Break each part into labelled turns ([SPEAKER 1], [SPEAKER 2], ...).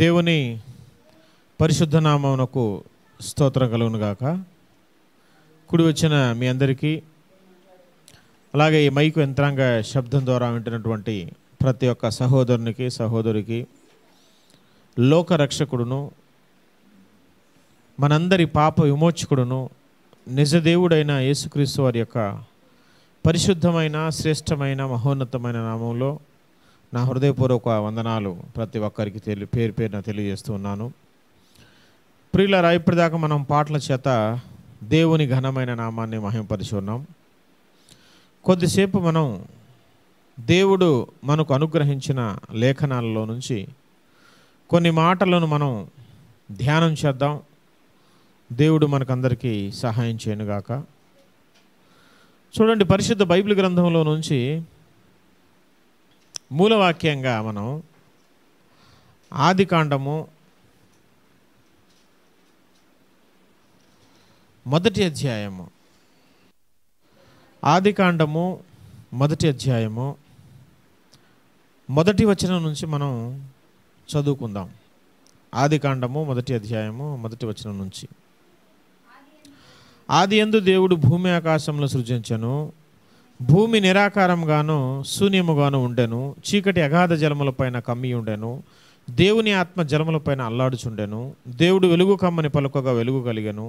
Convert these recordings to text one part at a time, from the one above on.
[SPEAKER 1] దేవుని పరిశుద్ధ నామమునకు స్తోత్రం కలుగును గాక. కుడి వచ్చిన మీ అందరికీ, అలాగే ఈ మైకు యంత్రాంగ శబ్దం ద్వారా వింటున్నటువంటి ప్రతి ఒక్క సహోదరునికి సహోదరికి లోకరక్షకుడును మనందరి పాప విమోచకుడును నిజదేవుడైన యేసుక్రీస్తు వారి యొక్క పరిశుద్ధమైన శ్రేష్టమైన మహోన్నతమైన నామంలో నా హృదయపూర్వక వందనాలు ప్రతి ఒక్కరికి పేరు పేరున తెలియజేస్తూ ఉన్నాను. ప్రియులారా, ఇప్పటిదాకా మనం పాటల చేత దేవుని ఘనమైన నామాన్ని మహిమపరిచి ఉన్నాం. కొద్దిసేపు మనం దేవుడు మనకు అనుగ్రహించిన లేఖనాలలో నుంచి కొన్ని మాటలను మనం ధ్యానం చేద్దాం. దేవుడు మనకందరికీ సహాయం చేయనుగాక. చూడండి, పరిశుద్ధ బైబిల్ గ్రంథంలో నుంచి మూలవాక్యంగా మనం ఆదికాండము మొదటి అధ్యాయము మొదటి వచనం నుంచి మనం చదువుకుందాం. ఆదికాండము మొదటి అధ్యాయము మొదటి వచనం నుంచి. ఆదియందు దేవుడు భూమి ఆకాశములను సృజించెను. భూమి నిరాకారంగాను శూన్యముగాను ఉండెను. చీకటి అగాధ జలములపైన కమ్మి ఉండెను. దేవుని ఆత్మ జలములపైన అల్లాడుచుండెను. దేవుడు వెలుగు కమ్మని పలుకగా వెలుగు కలిగెను.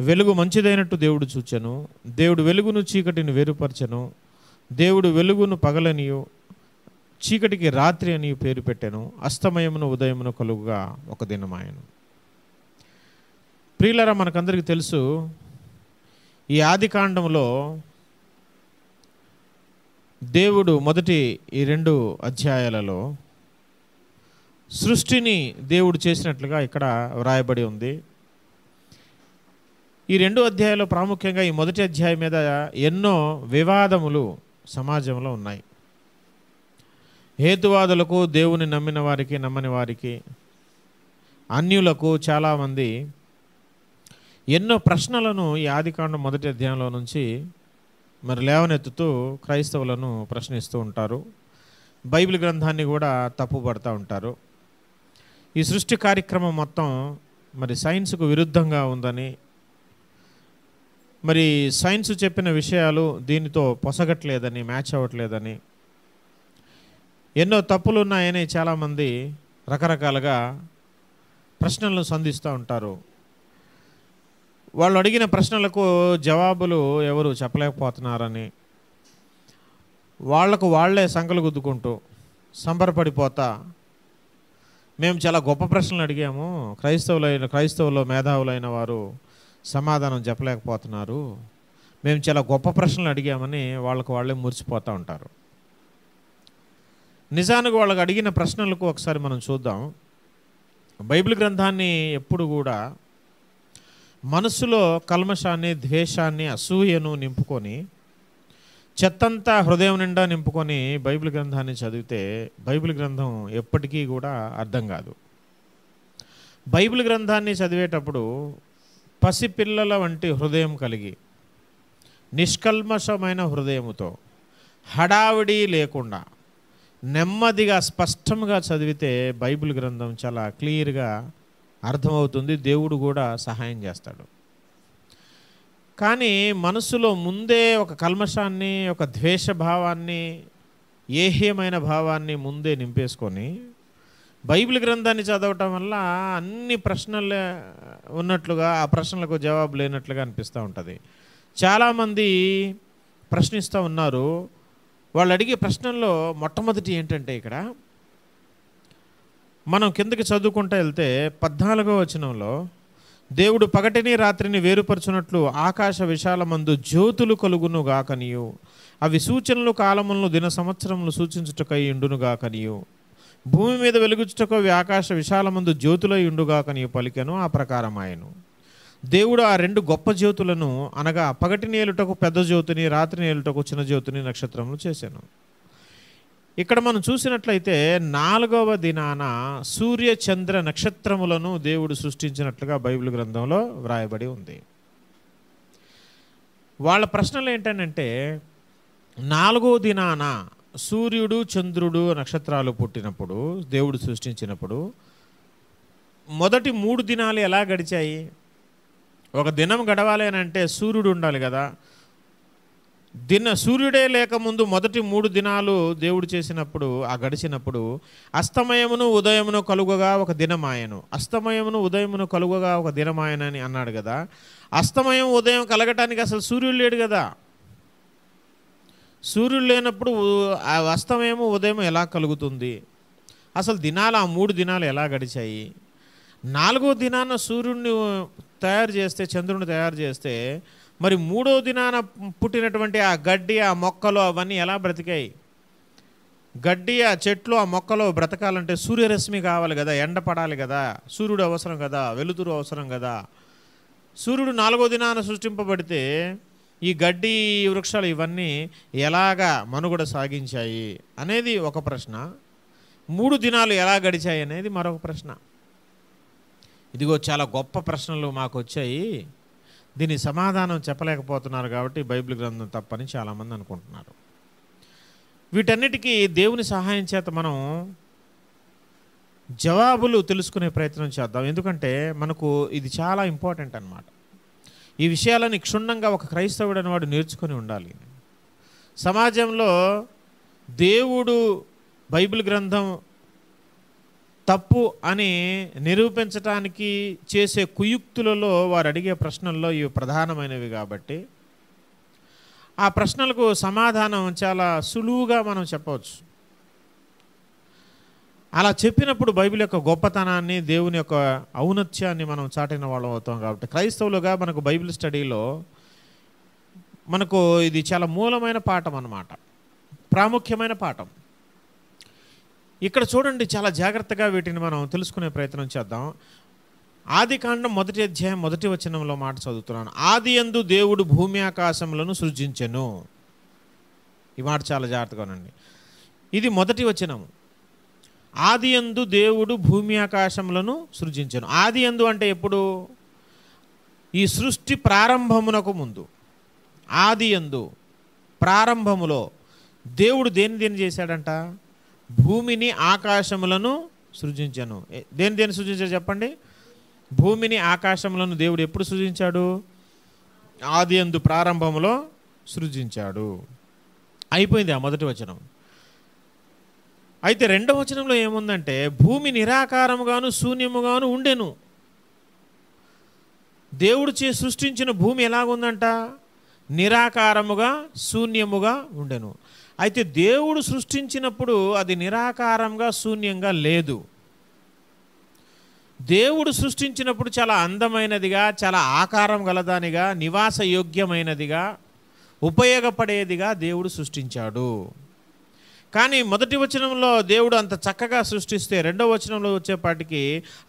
[SPEAKER 1] వెలుగు మంచిదైనట్టు దేవుడు చూచెను. దేవుడు వెలుగును చీకటిని వేరుపరచెను. దేవుడు వెలుగును పగలనియు చీకటికి రాత్రి అని పేరు పెట్టెను. అస్తమయమును ఉదయమును కలుగుగా ఒక దినమాయను. ప్రియులారా, మనకందరికీ తెలుసు, ఈ ఆదికాండంలో దేవుడు మొదటి ఈ 2 అధ్యాయాలలో సృష్టిని దేవుడు చేసినట్లుగా ఇక్కడ వ్రాయబడి ఉంది. ఈ 2 అధ్యాయాలు ప్రాముఖ్యంగా ఈ మొదటి అధ్యాయం మీద ఎన్నో వివాదములు సమాజంలో ఉన్నాయి. హేతువాదులకు, దేవుని నమ్మిన వారికి, నమ్మని వారికి, అన్యులకు చాలామంది ఎన్నో ప్రశ్నలను ఈ ఆదికాండం మొదటి అధ్యాయంలో నుంచి మరి లేవనెత్తుతూ క్రైస్తవులను ప్రశ్నిస్తూ ఉంటారు. బైబిల్ గ్రంథాన్ని కూడా తప్పుపడుతూ ఉంటారు. ఈ సృష్టి కార్యక్రమం మొత్తం మరి సైన్స్కు విరుద్ధంగా ఉందని, మరి సైన్స్ చెప్పిన విషయాలు దీనితో పొసగట్లేదని, మ్యాచ్ అవ్వట్లేదని, ఎన్నో తప్పులు ఉన్నాయని చాలామంది రకరకాలుగా ప్రశ్నలను సంధిస్తూ ఉంటారు. వాళ్ళు అడిగిన ప్రశ్నలకు జవాబులు ఎవరు చెప్పలేకపోతున్నారని వాళ్లకు వాళ్లే సంకలు గుద్దుకుంటూ సంబరపడిపోతా, మేము చాలా గొప్ప ప్రశ్నలు అడిగాము, క్రైస్తవులో మేధావులైన వారు సమాధానం చెప్పలేకపోతున్నారు, మేము చాలా గొప్ప ప్రశ్నలు అడిగామని వాళ్ళకు వాళ్ళే మురిసిపోతూ ఉంటారు. నిజానికి వాళ్ళకు అడిగిన ప్రశ్నలకు ఒకసారి మనం చూద్దాం. బైబిల్ గ్రంథాన్ని ఎప్పుడు కూడా మనసులో కల్మషాన్ని, ద్వేషాన్ని, అసూయను నింపుకొని, చెత్తంతా హృదయం నిండా నింపుకొని బైబిల్ గ్రంథాన్ని చదివితే బైబిల్ గ్రంథం ఎప్పటికీ కూడా అర్థం కాదు. బైబిల్ గ్రంథాన్ని చదివేటప్పుడు పసిపిల్లల వంటి హృదయం కలిగి, నిష్కల్మషమైన హృదయముతో, హడావిడి లేకుండా నెమ్మదిగా స్పష్టంగా చదివితే బైబిల్ గ్రంథం చాలా క్లియర్గా అర్థమవుతుంది. దేవుడు కూడా సహాయం చేస్తాడు. కానీ మనసులో ముందే ఒక కల్మషాన్ని, ఒక ద్వేషభావాన్ని, ఏహ్యమైన భావాన్ని ముందే నింపేసుకొని బైబిల్ గ్రంథాన్ని చదవటం వల్ల అన్ని ప్రశ్నలు ఉన్నట్లుగా, ఆ ప్రశ్నలకు జవాబు లేనట్లుగా అనిపిస్తూ ఉంటుంది. చాలామంది ప్రశ్నిస్తూ ఉన్నారు. వాళ్ళు అడిగే ప్రశ్నల్లో మొట్టమొదటి ఏంటంటే, ఇక్కడ మనం కిందకి చదువుకుంటూ వెళ్తే 14వ వచనంలో దేవుడు పగటిని రాత్రిని వేరుపరచునట్లు ఆకాశ విశాలమందు జ్యోతులు కలుగును గాకనియు, అవి సూచనలు కాలములను దిన సంవత్సరములు సూచించుటకై ఉండునుగాకనియు, భూమి మీద వెలుగుచుటకు అవి ఆకాశ విశాలమందు జ్యోతులై ఉండుగాకనియు పలికెను. ఆ ప్రకారం ఆయను. దేవుడు ఆ 2 గొప్ప జ్యోతులను, అనగా పగటి నేలుటకు పెద్ద జ్యోతిని, రాత్రి నేలుటకు చిన్న జ్యోతిని నక్షత్రములు చేశాను. ఇక్కడ మనం చూసినట్లయితే 4వ దినాన సూర్య చంద్ర నక్షత్రములను దేవుడు సృష్టించినట్లుగా బైబిల్ గ్రంథంలో వ్రాయబడి ఉంది. వాళ్ళ ప్రశ్నలు ఏంటంటే, 4వ దినాన సూర్యుడు, చంద్రుడు, నక్షత్రాలు పుట్టినప్పుడు, దేవుడు సృష్టించినప్పుడు మొదటి 3 దినాలు ఎలా గడిచాయి? ఒక దినం గడవాలి అని అంటే సూర్యుడు ఉండాలి కదా. సూర్యుడే లేకముందు మొదటి 3 దినాలు దేవుడు చేసినప్పుడు, ఆ గడిచినప్పుడు అస్తమయమును ఉదయమును కలుగగా ఒక దినమాయను, అస్తమయమును ఉదయమును కలుగగా ఒక దినమాయనని అన్నాడు కదా. అస్తమయం ఉదయం కలగటానికి అసలు సూర్యుడు లేడు కదా. సూర్యుడు లేనప్పుడు ఆ అస్తమయము ఉదయం ఎలా కలుగుతుంది? అసలు దినాలు ఆ 3 దినాలు ఎలా గడిచాయి? 4వ దినాన సూర్యుడిని తయారు చేస్తే, చంద్రుడిని తయారు చేస్తే, మరి 3వ దినాన పుట్టినటువంటి ఆ గడ్డి, ఆ మొక్కలు అవన్నీ ఎలా బ్రతికాయి? గడ్డి, ఆ చెట్లు, ఆ మొక్కలు బ్రతకాలంటే సూర్యరశ్మి కావాలి కదా, ఎండ పడాలి కదా, సూర్యుడు అవసరం కదా, వెలుతురు అవసరం కదా. సూర్యుడు 4వ దినాన సృష్టింపబడితే ఈ గడ్డి, వృక్షాలు ఇవన్నీ ఎలాగా మనుగడ సాగించాయి అనేది ఒక ప్రశ్న. 3 దినాలు ఎలా గడిచాయి అనేది మరొక ప్రశ్న. ఇదిగో చాలా గొప్ప ప్రశ్నలు మాకు వచ్చాయి, దీని సమాధానం చెప్పలేకపోతున్నారు కాబట్టి బైబిల్ గ్రంథం తప్పని చాలామంది అనుకుంటున్నారు. వీటన్నిటికీ దేవుని సహాయం చేత మనం జవాబులు తెలుసుకునే ప్రయత్నం చేద్దాం. ఎందుకంటే మనకు ఇది చాలా ఇంపార్టెంట్ అన్నమాట. ఈ విషయాలని క్షుణ్ణంగా ఒక క్రైస్తవుడు అనేవాడు నేర్చుకొని ఉండాలి. సమాజంలో దేవుడు బైబిల్ గ్రంథం తప్పు అని నిరూపించటానికి చేసే కుయుక్తులలో వారు అడిగే ప్రశ్నల్లో ఇవి ప్రధానమైనవి కాబట్టి ఆ ప్రశ్నలకు సమాధానం చాలా సులువుగా మనం చెప్పవచ్చు. అలా చెప్పినప్పుడు బైబిల్ యొక్క గొప్పతనాన్ని, దేవుని యొక్క ఔన్నత్యాన్ని మనం చాటిన వాళ్ళం అవుతాం. కాబట్టి క్రైస్తవులుగా మనకు బైబిల్ స్టడీలో మనకు ఇది చాలా మూలమైన పాఠం అన్నమాట, ప్రాముఖ్యమైన పాఠం. ఇక్కడ చూడండి, చాలా జాగ్రత్తగా వీటిని మనం తెలుసుకునే ప్రయత్నం చేద్దాం. ఆదికాండం 1వ అధ్యాయం 1వ వచనంలో మాట చదువుతున్నాను. ఆదియందు దేవుడు భూమి ఆకాశములను సృజించెను. ఈ మాట చాలా జాగ్రత్తగా ఉండండి. ఇది 1వ వచనం. ఆదియందు దేవుడు భూమి ఆకాశములను సృజించెను. ఆదియందు అంటే ఎప్పుడు? ఈ సృష్టి ప్రారంభమునకు ముందు. ఆదియందు, ప్రారంభములో దేవుడు దేని చేశాడంట? భూమిని ఆకాశములను సృజించాను. దేని సృజించాడు చెప్పండి? భూమిని ఆకాశములను దేవుడు ఎప్పుడు సృజించాడు? ఆదియందు, ప్రారంభములో సృజించాడు. అయిపోయింది ఆ 1వ వచనం. అయితే 2వ వచనంలో ఏముందంటే, భూమి నిరాకారముగాను శూన్యముగాను ఉండెను. దేవుడు సృష్టించిన భూమి ఎలాగుందంట? నిరాకారముగా, శూన్యముగా ఉండెను. అయితే దేవుడు సృష్టించినప్పుడు అది నిరాకారంగా, శూన్యంగా లేదు. దేవుడు సృష్టించినప్పుడు చాలా అందమైనదిగా, చాలా ఆకారం గలదానిగా, నివాస యోగ్యమైనదిగా, ఉపయోగపడేదిగా దేవుడు సృష్టించాడు. కానీ 1వ వచనంలో దేవుడు అంత చక్కగా సృష్టిస్తే 2వ వచనంలో వచ్చేపాటికి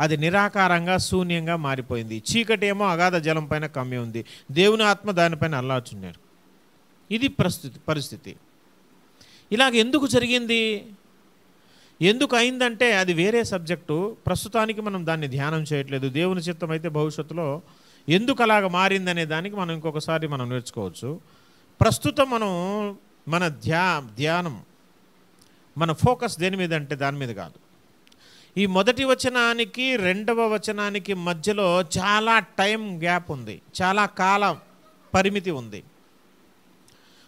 [SPEAKER 1] అది నిరాకారంగా, శూన్యంగా మారిపోయింది. చీకటి ఏమో అగాధ జలం పైన కమ్మి ఉంది, దేవుని ఆత్మ దానిపైన అల్లాచున్నారు. ఇది పరిస్థితి. ఇలాగ ఎందుకు జరిగింది? ఎందుకు అయిందంటే అది వేరే సబ్జెక్టు. ప్రస్తుతానికి మనం దాన్ని ధ్యానం చేయట్లేదు. దేవుని చిత్తం అయితే భవిష్యత్తులో ఎందుకు అలాగ మారిందనే దానికి మనం ఇంకొకసారి మనం నేర్చుకోవచ్చు. ప్రస్తుతం మనం మన ధ్యానం, మన ఫోకస్ దేని మీద అంటే దాని మీద కాదు. ఈ 1వ వచనానికి 2వ వచనానికి మధ్యలో చాలా టైం గ్యాప్ ఉంది, చాలా కాల పరిమితి ఉంది,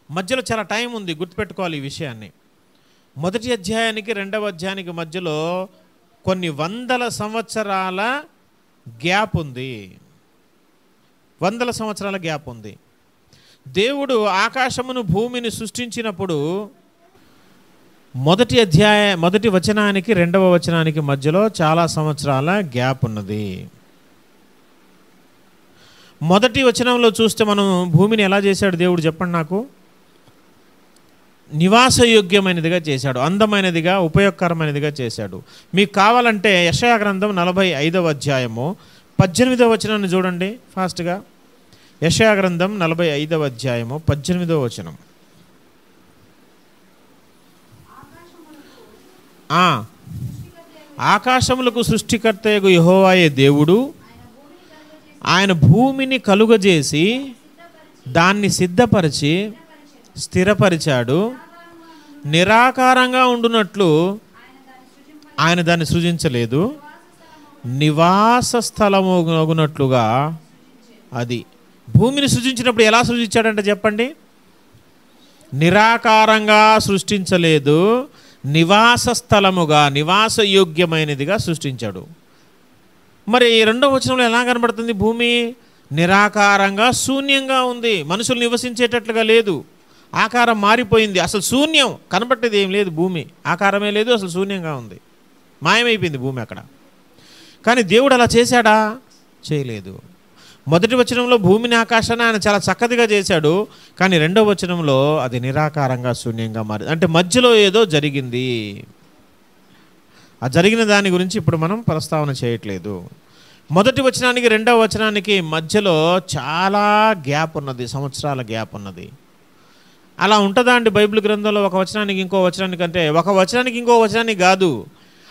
[SPEAKER 1] మధ్యలో చాలా టైం ఉంది. గుర్తుపెట్టుకోవాలి ఈ విషయాన్ని. 1వ అధ్యాయానికి 2వ అధ్యాయానికి మధ్యలో కొన్ని వందల సంవత్సరాల గ్యాప్ ఉంది. వందల సంవత్సరాల గ్యాప్ ఉంది. దేవుడు ఆకాశమును, భూమిని సృష్టించినప్పుడు 1వ వచనానికి 2వ వచనానికి మధ్యలో చాలా సంవత్సరాల గ్యాప్ ఉన్నది. 1వ వచనంలో చూస్తే మనం భూమిని ఎలా చేశాడు దేవుడు చెప్పండి నాకు? నివాసయోగ్యమైనదిగా చేశాడు, అందమైనదిగా, ఉపయోగకరమైనదిగా చేశాడు. మీకు కావాలంటే యెషయా గ్రంథం 45వ అధ్యాయము 18వ వచనాన్ని చూడండి ఫాస్ట్గా. యెషయా గ్రంథం 45వ అధ్యాయము 18వ వచనం. ఆకాశములకు సృష్టికర్తయగు యెహోవాయే దేవుడు, ఆయన భూమిని కలుగజేసి దాన్ని సిద్ధపరిచి స్థిరపరిచాడు. నిరాకారంగా ఉండునట్లు ఆయన దాన్ని సృజించలేదు, నివాస స్థలమగునట్లుగా. అది భూమిని సృజించినప్పుడు ఎలా సృజించాడంటే చెప్పండి, నిరాకారంగా సృష్టించలేదు, నివాస స్థలముగా, నివాస యోగ్యమైనదిగా సృష్టించాడు. మరి రెండవ వచనంలో ఎలా కనబడుతుంది? భూమి నిరాకారంగా శూన్యంగా ఉంది, మనుషులు నివసించేటట్లుగా లేదు, ఆకారం మారిపోయింది, అసలు శూన్యం, కనబట్టేది ఏం లేదు, భూమి ఆకారమే లేదు, అసలు శూన్యంగా ఉంది, మాయమైపోయింది భూమి అక్కడ. కానీ దేవుడు అలా చేశాడా? చేయలేదు. మొదటి వచనంలో భూమిని ఆకాశాన్ని ఆయన చాలా చక్కదిగా చేశాడు, కానీ రెండవ వచనంలో అది నిరాకారంగా శూన్యంగా మారింది. అంటే మధ్యలో ఏదో జరిగింది. ఆ జరిగిన దాని గురించి ఇప్పుడు మనం ప్రస్తావన చేయట్లేదు. మొదటి వచనానికి రెండవ వచనానికి మధ్యలో చాలా గ్యాప్ ఉన్నది, సంవత్సరాల గ్యాప్ ఉన్నది. అలా ఉంటుందా అండి బైబిల్ గ్రంథంలో? ఒక వచనానికి ఇంకో వచనానికి, అంటే ఒక వచనానికి ఇంకో వచనానికి కాదు,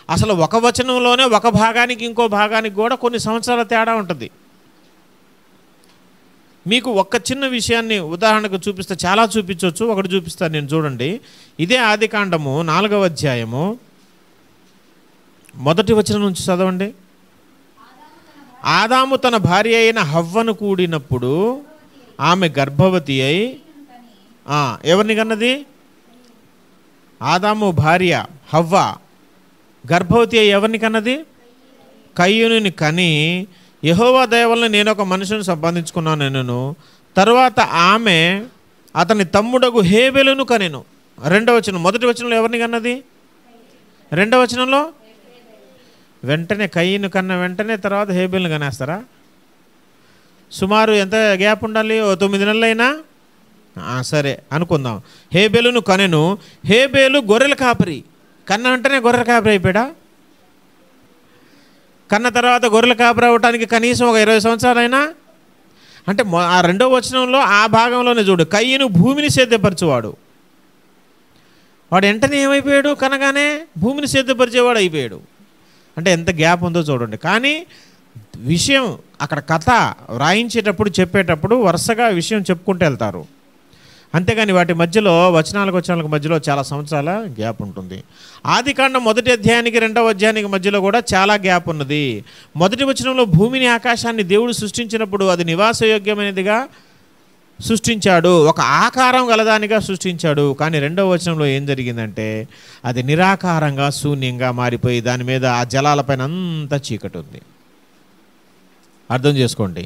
[SPEAKER 1] అసలు ఒక వచనంలోనే ఒక భాగానికి ఇంకో భాగానికి కూడా కొన్ని సంవత్సరాల తేడా ఉంటుంది. మీకు ఒక్క చిన్న విషయాన్ని ఉదాహరణకు చూపిస్తే, చాలా చూపించవచ్చు, ఒకటి చూపిస్తాను నేను, చూడండి. ఇదే ఆదికాండము 4వ అధ్యాయము 1వ వచనం నుంచి చదవండి. ఆదాము తన భార్య అయిన హవ్వను కూడినప్పుడు ఆమె గర్భవతి అయి, ఎవరిని కన్నది? ఆదాము భార్య హవ్వ గర్భవతి అయి ఎవరిని కన్నది? కయ్యూనుని కని, యెహోవా దయ వలన నేను ఒక మనుషుని సంపాదించుకున్నాను నేను. తర్వాత ఆమె అతని తమ్ముడగు హేబెలును కనెను. రెండవ వచనం. మొదటి వచనంలో ఎవరిని కన్నది? రెండవ వచనంలో వెంటనే కయ్యను కన్న వెంటనే తర్వాత హేబెల్ని కనేస్తారా? సుమారు ఎంత గ్యాప్ ఉండాలి? 9 నెలలైనా సరే అనుకుందాం. హేబెలును కనెను. హేబెలు గొర్రెల కాపరి. కన్న వెంటనే గొర్రెల కాపరి అయిపోయాడా? కన్న తర్వాత గొర్రెల కాపరి అవ్వటానికి కనీసం ఒక 20 సంవత్సరాలైనా. అంటే ఆ రెండవ వచనంలో ఆ భాగంలోనే చూడు, కయ్యను భూమిని సేద్యపరచువాడు. వాడు వెంటనే ఏమైపోయాడు? కనగానే భూమిని సేద్యపరిచేవాడు అయిపోయాడు. అంటే ఎంత గ్యాప్ ఉందో చూడండి. కానీ విషయం అక్కడ కథ వ్రాయించేటప్పుడు చెప్పేటప్పుడు వరుసగా విషయం చెప్పుకుంటూ వెళ్తారు, అంతేగాని వాటి మధ్యలో వచనాలకు మధ్యలో చాలా సంవత్సరాల గ్యాప్ ఉంటుంది. ఆదికాండం 1వ అధ్యాయానికి 2వ అధ్యాయానికి మధ్యలో కూడా చాలా గ్యాప్ ఉన్నది. మొదటి వచనంలో భూమిని ఆకాశాన్ని దేవుడు సృష్టించినప్పుడు అది నివాసయోగ్యమైనదిగా సృష్టించాడు, ఒక ఆకారం గలదానిగా సృష్టించాడు. కానీ రెండవ వచనంలో ఏం జరిగిందంటే అది నిరాకారంగా శూన్యంగా మారిపోయి దాని మీద ఆ జలాలపైన అంతా చీకటి ఉంది. అర్థం చేసుకోండి.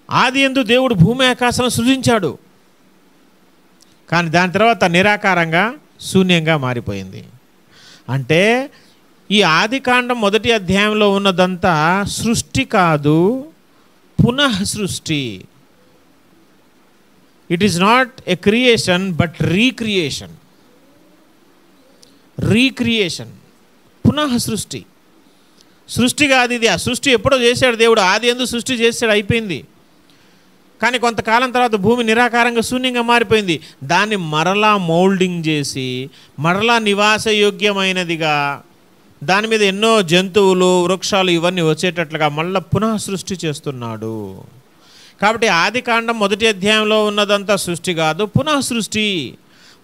[SPEAKER 1] ఆదియందు దేవుడు భూమి ఆకాశాలను సృజించాడు, కానీ దాని తర్వాత నిరాకారంగా శూన్యంగా మారిపోయింది. అంటే ఈ ఆదికాండం 1వ అధ్యాయంలో ఉన్నదంతా సృష్టి కాదు, పునః సృష్టి. It is not a creation but recreation. Recreation, పునః సృష్టి. సృష్టి కాదు ఇది. ఆ సృష్టి ఎప్పుడో చేశాడు దేవుడు, ఆది యందు సృష్టి చేశాడు, అయిపోయింది. కానీ కొంతకాలం తర్వాత భూమి నిరాకారంగా శూన్యంగా మారిపోయింది. దాన్ని మరలా మౌల్డింగ్ చేసి మరలా నివాసయోగ్యమైనదిగా, దాని మీద ఎన్నో జంతువులు వృక్షాలు ఇవన్నీ వచ్చేటట్లుగా మళ్ళీ పునః సృష్టి చేస్తున్నాడు. కాబట్టి ఆదికాండం 1వ అధ్యాయంలో ఉన్నదంతా సృష్టి కాదు, పునః సృష్టి.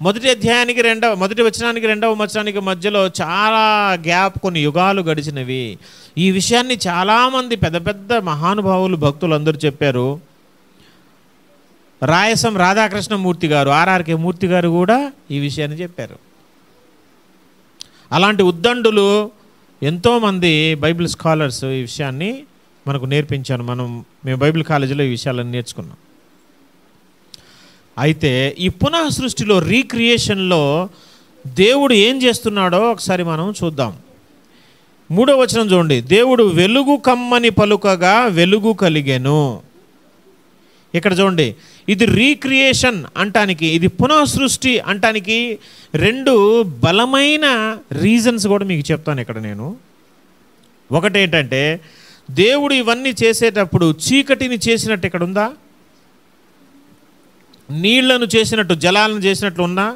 [SPEAKER 1] మొదటి వచనానికి 2వ వచనానికి మధ్యలో చాలా గ్యాప్, కొన్ని యుగాలు గడిచినవి. ఈ విషయాన్ని చాలామంది పెద్ద పెద్ద మహానుభావులు భక్తులు అందరూ చెప్పారు. రాయసం రాధాకృష్ణమూర్తి గారు, ఆర్ఆర్కే మూర్తి గారు కూడా ఈ విషయాన్ని చెప్పారు. అలాంటి ఉద్దండులు ఎంతోమంది బైబిల్ స్కాలర్స్ ఈ విషయాన్ని మనకు నేర్పించాను. మేము బైబిల్ కాలేజీలో ఈ విషయాలను నేర్చుకున్నాం. అయితే ఈ పునః సృష్టిలో, రీక్రియేషన్లో దేవుడు ఏం చేస్తున్నాడో ఒకసారి మనం చూద్దాం. 3వ వచనం చూడండి. దేవుడు వెలుగు కమ్మని పలుకగా వెలుగు కలిగెను. ఇక్కడ చూడండి, ఇది రీక్రియేషన్ అంటానికి, ఇది పునః సృష్టి అంటానికి 2 బలమైన రీజన్స్ కూడా మీకు చెప్తాను ఇక్కడ నేను. ఒకటేంటంటే, దేవుడు ఇవన్నీ చేసేటప్పుడు చీకటిని చేసినట్టు ఇక్కడ ఉందా? నీళ్లను చేసినట్టు, జలాలను చేసినట్లు ఉన్నా?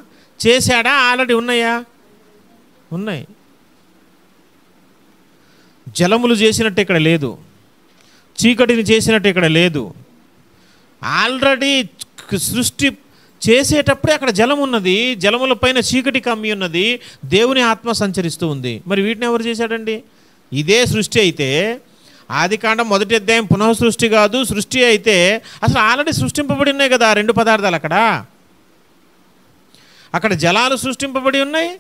[SPEAKER 1] చేశాడా? ఆల్రెడీ ఉన్నాయా? ఉన్నాయి. జలములు చేసినట్టు ఇక్కడ లేదు, చీకటిని చేసినట్టు ఇక్కడ లేదు. ఆల్రెడీ సృష్టి చేసేటప్పుడే అక్కడ జలం ఉన్నది, జలముల పైన చీకటి కమ్మి ఉన్నది, దేవుని ఆత్మ సంచరిస్తూ ఉంది. మరి వీటిని ఎవరు చేశాడండి? ఇదే సృష్టి అయితే, ఆదికాండం 1వ అధ్యాయం పునః సృష్టి కాదు, సృష్టి అయితే అసలు ఆల్రెడీ సృష్టింపబడి ఉన్నాయి కదా 2 పదార్థాలు. అక్కడ జలాలు సృష్టింపబడి ఉన్నాయి,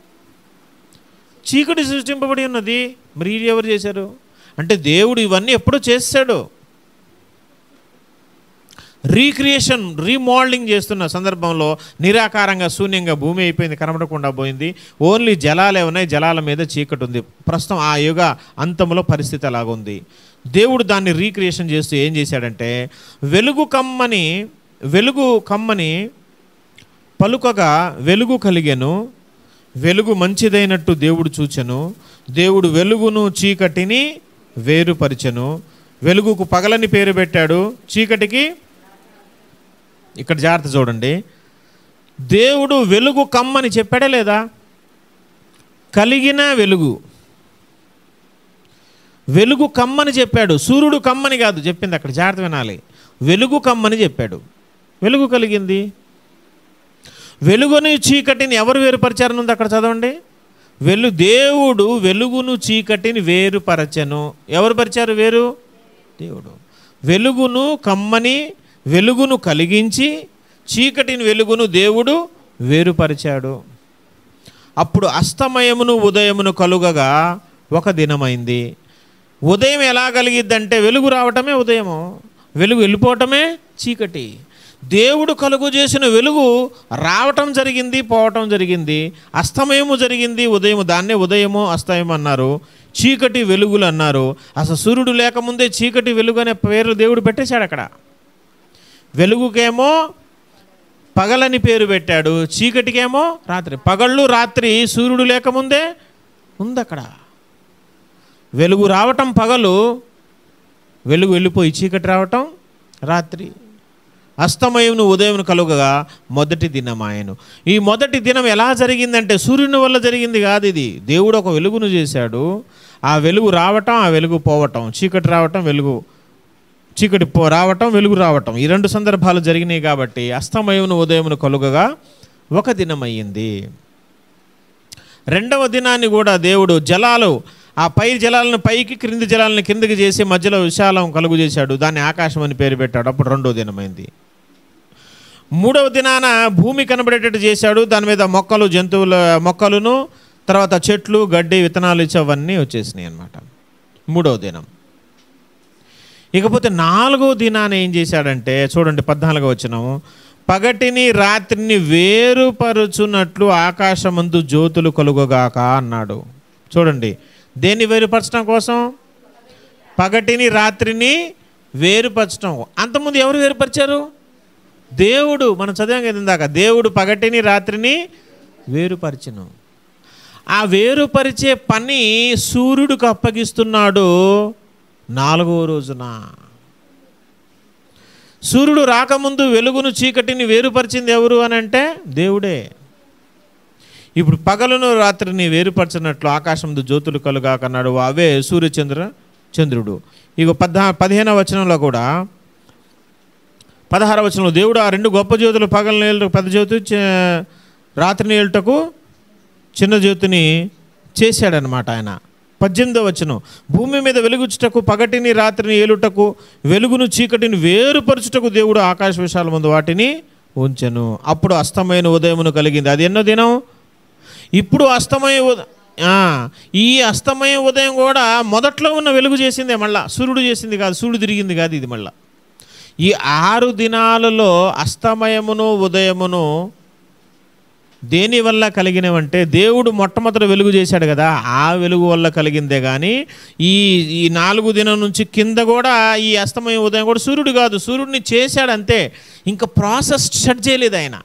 [SPEAKER 1] చీకటి సృష్టింపబడి ఉన్నది. మరి ఇది ఎవరు చేశారు అంటే దేవుడు ఇవన్నీ ఎప్పుడూ చేశాడు. రీక్రియేషన్, రీమోల్డింగ్ చేస్తున్న సందర్భంలో నిరాకారంగా శూన్యంగా భూమి అయిపోయింది, కనబడకుండా పోయింది. ఓన్లీ జలాలే ఉన్నాయి, జలాల మీద చీకటి ఉంది. ప్రస్తుతం ఆ యుగ అంతంలో పరిస్థితి అలాగుంది. దేవుడు దాన్ని రీక్రియేషన్ చేస్తూ ఏం చేశాడంటే, వెలుగు కమ్మని పలుకగా వెలుగు కలిగెను, వెలుగు మంచిదైనట్టు దేవుడు చూచెను. దేవుడు వెలుగును చీకటిని వేరుపరిచెను. వెలుగుకు పగలని పేరు పెట్టాడు, చీకటికి, ఇక్కడ జాగ్రత్త చూడండి, దేవుడు వెలుగు కమ్మని చెప్పాడా లేదా? కలిగిన వెలుగు కమ్మని చెప్పాడు, సూర్యుడు కమ్మని కాదు చెప్పింది. అక్కడ జాగ్రత్త వినాలి, వెలుగు కమ్మని చెప్పాడు. వెలుగు కలిగింది. వెలుగును చీకటిని ఎవరు వేరుపరిచారని ఉంది అక్కడ చదవండి. దేవుడు వెలుగును చీకటిని వేరుపరచెను. ఎవరు పరిచారు వేరు? దేవుడు. వెలుగును కమ్మని, వెలుగును కలిగించి, చీకటిని వెలుగును దేవుడు వేరుపరిచాడు. అప్పుడు అస్తమయమును ఉదయమును కలుగగా ఒక దినమైంది. ఉదయం ఎలా కలిగిద్దంటే వెలుగు రావటమే ఉదయము, వెలుగు వెళ్ళిపోవటమే చీకటి. దేవుడు కలుగు చేసిన వెలుగు రావటం జరిగింది, పోవటం జరిగింది. అస్తమయము జరిగింది, ఉదయము. దాన్నే ఉదయము అస్తమయం అన్నారు, చీకటి వెలుగులు అన్నారు. అసలు సూర్యుడు లేకముందే చీకటి వెలుగు అనే పేర్లు దేవుడు పెట్టేశాడు. అక్కడ వెలుగుకేమో పగలని పేరు పెట్టాడు, చీకటికేమో రాత్రి. పగళ్ళు రాత్రి సూర్యుడు లేకముందే ఉంది. అక్కడ వెలుగు రావటం పగలు, వెలుగు వెళ్ళిపోయి చీకటి రావటం రాత్రి. అస్తమయమును ఉదయమును కలుగగా మొదటి దినమాయను. ఈ మొదటి దినం ఎలా జరిగిందంటే సూర్యుని వల్ల జరిగింది కాదు. ఇది దేవుడు ఒక వెలుగును చేశాడు. ఆ వెలుగు రావటం, ఆ వెలుగు పోవటం, చీకటి రావటం, వెలుగు, చీకటి రావటం, వెలుగు రావటం, ఈ 2 సందర్భాలు జరిగినాయి. కాబట్టి అస్తమయమును ఉదయమును కలుగగా ఒక దినమయ్యింది. 2వ దినాన్ని కూడా దేవుడు జలాలు, ఆ పై జలాలను పైకి, క్రింది జలాలను కిందకి చేసి మధ్యలో విశాలం కలుగు చేశాడు. దాన్ని ఆకాశం అని పేరు పెట్టాడు. అప్పుడు 2వ దినమైంది. 3వ దినాన భూమి కనబడేటట్టు చేశాడు. దాని మీద మొక్కలు, జంతువుల మొక్కలను, తర్వాత చెట్లు, గడ్డి, విత్తనాలు ఇచ్చి అవన్నీ వచ్చేసినాయి అన్నమాట. 3వ దినం. ఇకపోతే 4వ దినాన ఏం చేశాడంటే చూడండి, 14వ వచనము, పగటిని రాత్రిని వేరుపరుచున్నట్లు ఆకాశమందు జ్యోతులు కలుగుగాక అన్నాడు. చూడండి, దేన్ని వేరుపరచడం కోసం? పగటిని రాత్రిని వేరుపరచడం. అంతకుముందు ఎవరు వేరుపరిచారు? దేవుడు. మనం చదివాం కదా ఇందాక, దేవుడు పగటిని రాత్రిని వేరుపరచను. ఆ వేరుపరిచే పని సూర్యుడికి అప్పగిస్తున్నాడు 4వ రోజున. సూర్యుడు రాకముందు వెలుగును చీకటిని వేరుపరిచింది ఎవరు అని అంటే దేవుడే. ఇప్పుడు పగలును రాత్రిని వేరుపరచినట్లు ఆకాశందు జ్యోతులు కలుగాకన్నాడు. అవే చంద్రుడు. ఇక 15వ వచనంలో కూడా, 16వ వచనంలో దేవుడు ఆ 2 గొప్ప జ్యోతులు, పగలను ఏలుటకు పెద్ద జ్యోతి, రాత్రిని ఏలుటకు చిన్న జ్యోతిని చేశాడనమాట ఆయన. 18వ వచనం, భూమి మీద వెలుగుచుటకు, పగటిని రాత్రిని ఏలుటకు, వెలుగును చీకటిని వేరుపరచుటకు దేవుడు ఆకాశ విశాల ముందు వాటిని ఉంచెను. అప్పుడు అస్తమయన ఉదయమును కలిగింది. అది ఎన్నో దినం? ఇప్పుడు ఈ అస్తమయ ఉదయం కూడా మొదట్లో ఉన్న వెలుగు చేసిందే, మళ్ళా సూర్యుడు చేసింది కాదు, సూర్యుడు తిరిగింది కాదు. ఇది మళ్ళా ఈ 6 దినాలలో అస్తమయమును ఉదయమును దేని వల్ల కలిగినవంటే దేవుడు మొట్టమొదటి వెలుగు చేశాడు కదా, ఆ వెలుగు వల్ల కలిగిందే. కానీ ఈ 4 దినం నుంచి కింద కూడా ఈ అస్తమయ ఉదయం కూడా సూర్యుడు కాదు, సూర్యుడిని చేశాడు అంతే. ఇంకా ప్రాసెస్ స్టార్ట్ చేయలేదు ఆయన.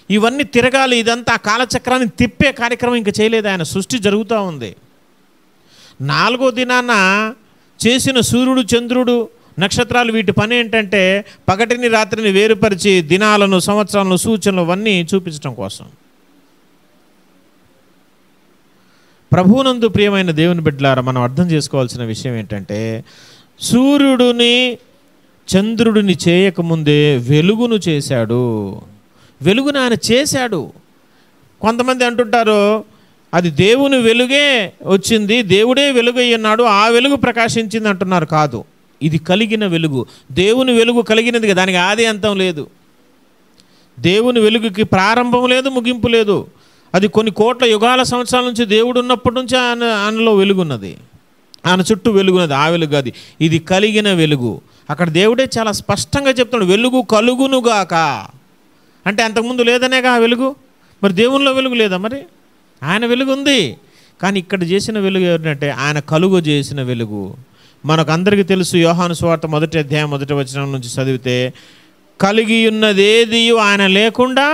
[SPEAKER 1] ఇవన్నీ తిరగాలి, ఇదంతా కాలచక్రాన్ని తిప్పే కార్యక్రమం ఇంకా చేయలేదు ఆయన. సృష్టి జరుగుతూ ఉంది. 4వ దినాన చేసిన సూర్యుడు, చంద్రుడు, నక్షత్రాలు, వీటి పని ఏంటంటే పగటిని రాత్రిని వేరుపరిచి దినాలను, సంవత్సరాలను, సూచనలు అవన్నీ చూపించడం కోసం. ప్రభువునందు ప్రియమైన దేవుని బిడ్డలారా, మనం అర్థం చేసుకోవాల్సిన విషయం ఏంటంటే సూర్యుడిని చంద్రుడిని చేయకముందే వెలుగును చేశాడు. వెలుగును ఆయన చేశాడు. కొంతమంది అంటుంటారు అది దేవుని వెలుగే వచ్చింది, దేవుడే వెలుగు అయ్యున్నాడు, ఆ వెలుగు ప్రకాశించింది అంటున్నారు. కాదు, ఇది కలిగిన వెలుగు. దేవుని వెలుగు కలిగినది, దానికి ఆది అంతం లేదు. దేవుని వెలుగుకి ప్రారంభం లేదు, ముగింపు లేదు. అది కొన్ని కోట్ల యుగాల సంవత్సరాల నుంచి దేవుడు ఉన్నప్పటి నుంచి ఆయనలో వెలుగున్నది, ఆయన చుట్టూ వెలుగున్నది. ఆ వెలుగు అది, ఇది కలిగిన వెలుగు. అక్కడ దేవుడే చాలా స్పష్టంగా చెప్తున్నాడు, వెలుగు కలుగునుగాక అంటే అంతకుముందు లేదనేగా ఆ వెలుగు. మరి దేవునిలో వెలుగు లేదా? మరి ఆయన వెలుగు ఉంది. కానీ ఇక్కడ చేసిన వెలుగు ఏంటంటే ఆయన కలుగు చేసిన వెలుగు. మనకు అందరికీ తెలుసు, యోహాను సువార్త 1వ అధ్యాయం 1వ వచనం నుంచి చదివితే, కలిగి ఉన్నదేది ఆయన లేకుండా,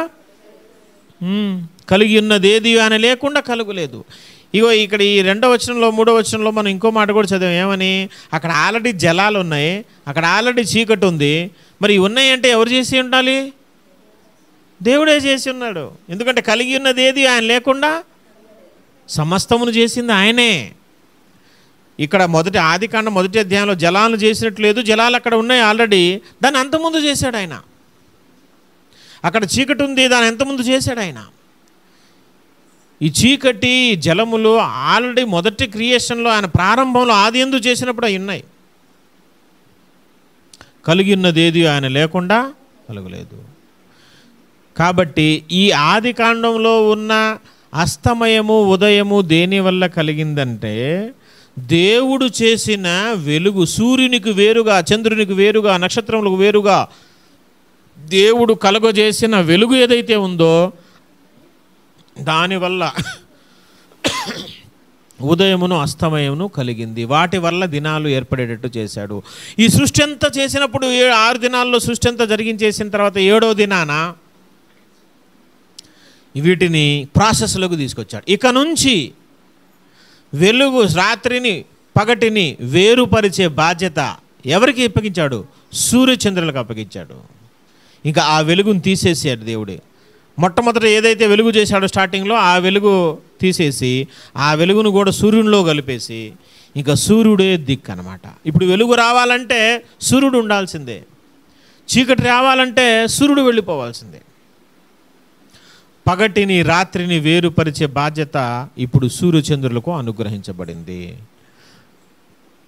[SPEAKER 1] కలిగి ఉన్నదేది ఆయన లేకుండా కలుగులేదు. ఇగో ఇక్కడ ఈ 2వ వచనంలో 3వ వచనంలో మనం ఇంకో మాట కూడా చదివాం. ఏమని? అక్కడ ఆల్రెడీ జలాలు ఉన్నాయి, అక్కడ ఆల్రెడీ చీకటి ఉంది. మరి ఉన్నాయి అంటే ఎవరు చేసి ఉండాలి? దేవుడే చేసి ఉన్నాడు. ఎందుకంటే కలిగి ఉన్నది ఏది ఆయన లేకుండా సమస్తమును చేసింది ఆయనే. ఇక్కడ ఆదికాండం 1వ అధ్యాయంలో జలాలను చేసినట్లేదు, జలాలు అక్కడ ఉన్నాయి ఆల్రెడీ, దాన్ని అంతకుముందు చేశాడు ఆయన. అక్కడ చీకటి ఉంది, దాన్ని ఎంతముందు చేశాడు ఆయన. ఈ చీకటి జలములు ఆల్రెడీ మొదటి క్రియేషన్లో ఆయన ప్రారంభంలో ఆది యందు చేసినప్పుడు అవి ఉన్నాయి. కలిగి ఉన్నది ఏది ఆయన లేకుండా కలుగలేదు. కాబట్టి ఈ ఆది కాండంలో ఉన్న అస్తమయము ఉదయము దేని వల్ల కలిగిందంటే, దేవుడు చేసిన వెలుగు, సూర్యునికి వేరుగా, చంద్రునికి వేరుగా, నక్షత్రములకు వేరుగా దేవుడు కలుగజేసిన వెలుగు ఏదైతే ఉందో దానివల్ల ఉదయమును అస్తమయమును కలిగింది. వాటి వల్ల దినాలు ఏర్పడేటట్టు చేశాడు. ఈ సృష్టి అంతా చేసినప్పుడు 6 దినాల్లో సృష్టి అంతా జరిగించేసిన తర్వాత 7వ దినాన వీటిని ప్రాసెస్లోకి తీసుకొచ్చాడు. ఇక నుంచి వెలుగు, రాత్రిని పగటిని వేరుపరిచే బాధ్యత ఎవరికి అప్పగించాడు? సూర్యచంద్రులకు అప్పగించాడు. ఇంకా ఆ వెలుగును తీసేసాడు దేవుడే. మొట్టమొదట ఏదైతే వెలుగు చేశాడో స్టార్టింగ్లో, ఆ వెలుగు తీసేసి ఆ వెలుగును కూడా సూర్యునిలో కలిపేసి ఇంకా సూర్యుడే దిక్కు అన్నమాట. ఇప్పుడు వెలుగు రావాలంటే సూర్యుడు ఉండాల్సిందే, చీకటి రావాలంటే సూర్యుడు వెళ్ళిపోవాల్సిందే. పగటిని రాత్రిని వేరుపరిచే బాధ్యత ఇప్పుడు సూర్యచంద్రులకు అనుగ్రహించబడింది.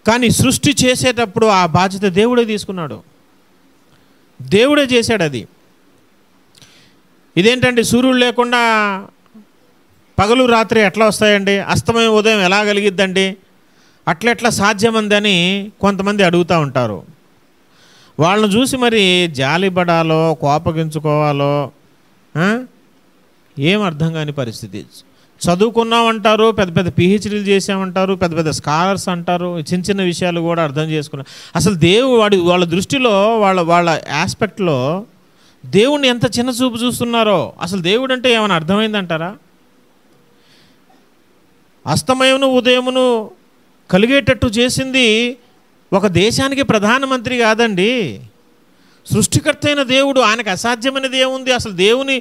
[SPEAKER 1] కానీ సృష్టి చేసేటప్పుడు ఆ బాధ్యత దేవుడే తీసుకున్నాడు, దేవుడే చేశాడు. అది ఇదేంటండి, సూర్యుడు లేకుండా పగలు రాత్రి ఎట్లా వస్తాయండి? అస్తమయం ఉదయం ఎలా కలిగిద్దండి? అట్లెట్లా సాధ్యమందని కొంతమంది అడుగుతూ ఉంటారు. వాళ్ళని చూసి మరి జాలిపడాలో కోపగించుకోవాలో ఏం అర్థం కాని పరిస్థితి. చదువుకున్నామంటారు, పెద్ద పెద్ద పిహెచ్డీలు చేసామంటారు, పెద్ద పెద్ద స్కాలర్స్ అంటారు, చిన్న చిన్న విషయాలు కూడా అర్థం చేసుకున్నారు. అసలు వాళ్ళ దృష్టిలో వాళ్ళ ఆస్పెక్ట్లో దేవుణ్ణి ఎంత చిన్న చూపు చూస్తున్నారో. అసలు దేవుడు అంటే ఏమైనా అర్థమైందంటారా? అస్తమయమును ఉదయమును కలిగేటట్టు చేసింది ఒక దేశానికి ప్రధానమంత్రి కాదండి, సృష్టికర్త అయిన దేవుడు. ఆయనకు అసాధ్యమైనది ఏముంది? అసలు దేవుని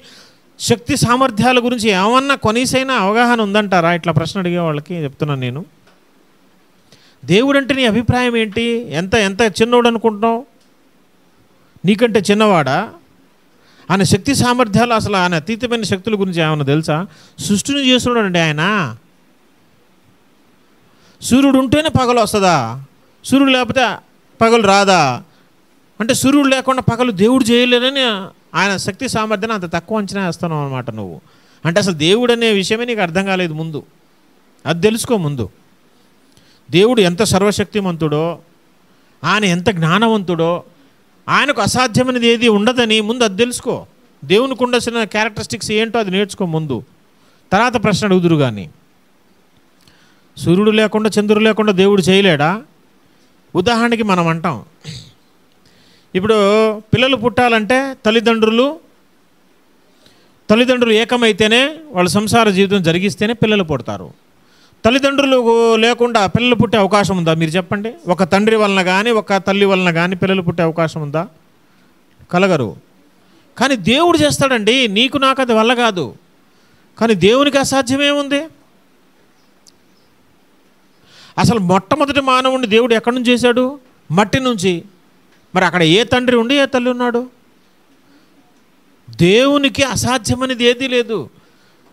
[SPEAKER 1] శక్తి సామర్థ్యాల గురించి ఏమన్నా కొనీసైనా అవగాహన ఉందంటారా? ఇట్లా ప్రశ్న అడిగే వాళ్ళకి చెప్తున్నాను నేను. దేవుడు అంటే నీ అభిప్రాయం ఏంటి? ఎంత ఎంత చిన్నోడు అనుకుంటున్నావు? నీకంటే చిన్నవాడా? ఆయన శక్తి సామర్థ్యాలు, అసలు ఆయన అతీతమైన శక్తుల గురించి ఏమన్నా తెలుసా? సృష్టిని చేస్తున్నాడు అండి ఆయన. సూర్యుడు ఉంటేనే పగలు వస్తుందా? సూర్యుడు లేకపోతే పగలు రాదా? అంటే సూర్యుడు లేకుండా పగలు దేవుడు చేయలేదని ఆయన శక్తి సామర్థ్యాన్ని అంత తక్కువ అంచనా వేస్తున్నావు అనమాట నువ్వు. అంటే అసలు దేవుడు అనే విషయమే నీకు అర్థం కాలేదు ముందు. అది తెలుసుకో ముందు. దేవుడు ఎంత సర్వశక్తిమంతుడో, ఆయన ఎంత జ్ఞానవంతుడో, ఆయనకు అసాధ్యమైనది ఏది ఉండదని ముందు అది తెలుసుకో. దేవునికి ఉండాల్సిన క్యారెక్టరిస్టిక్స్ ఏంటో అది నేర్చుకో ముందు, తర్వాత ప్రశ్న అడుగుదురు. కానీ సూర్యుడు లేకుండా చంద్రుడు లేకుండా దేవుడు చేయలేడా? ఉదాహరణకి మనం అంటాం, ఇప్పుడు పిల్లలు పుట్టాలంటే తల్లిదండ్రులు ఏకమైతేనే వాళ్ళ సంసార జీవితం జరిగిస్తేనే పిల్లలు పుడతారు. తల్లిదండ్రులు లేకుండా పిల్లలు పుట్టే అవకాశం ఉందా? మీరు చెప్పండి. ఒక తండ్రి వలన కానీ ఒక తల్లి వలన కానీ పిల్లలు పుట్టే అవకాశం ఉందా? కలగరు. కానీ దేవుడు చేస్తాడండి. నీకు నాకు అది వల్ల కాదు, కానీ దేవునికి అసాధ్యమేముంది? అసలు మొట్టమొదటి మానవుడిని దేవుడు ఎక్కడి నుంచి చేశాడు? మట్టి నుంచి. మరి అక్కడ ఏ తండ్రి ఉండి ఏ తల్లి ఉన్నాడు? దేవునికి అసాధ్యమైనది ఏదీ లేదు.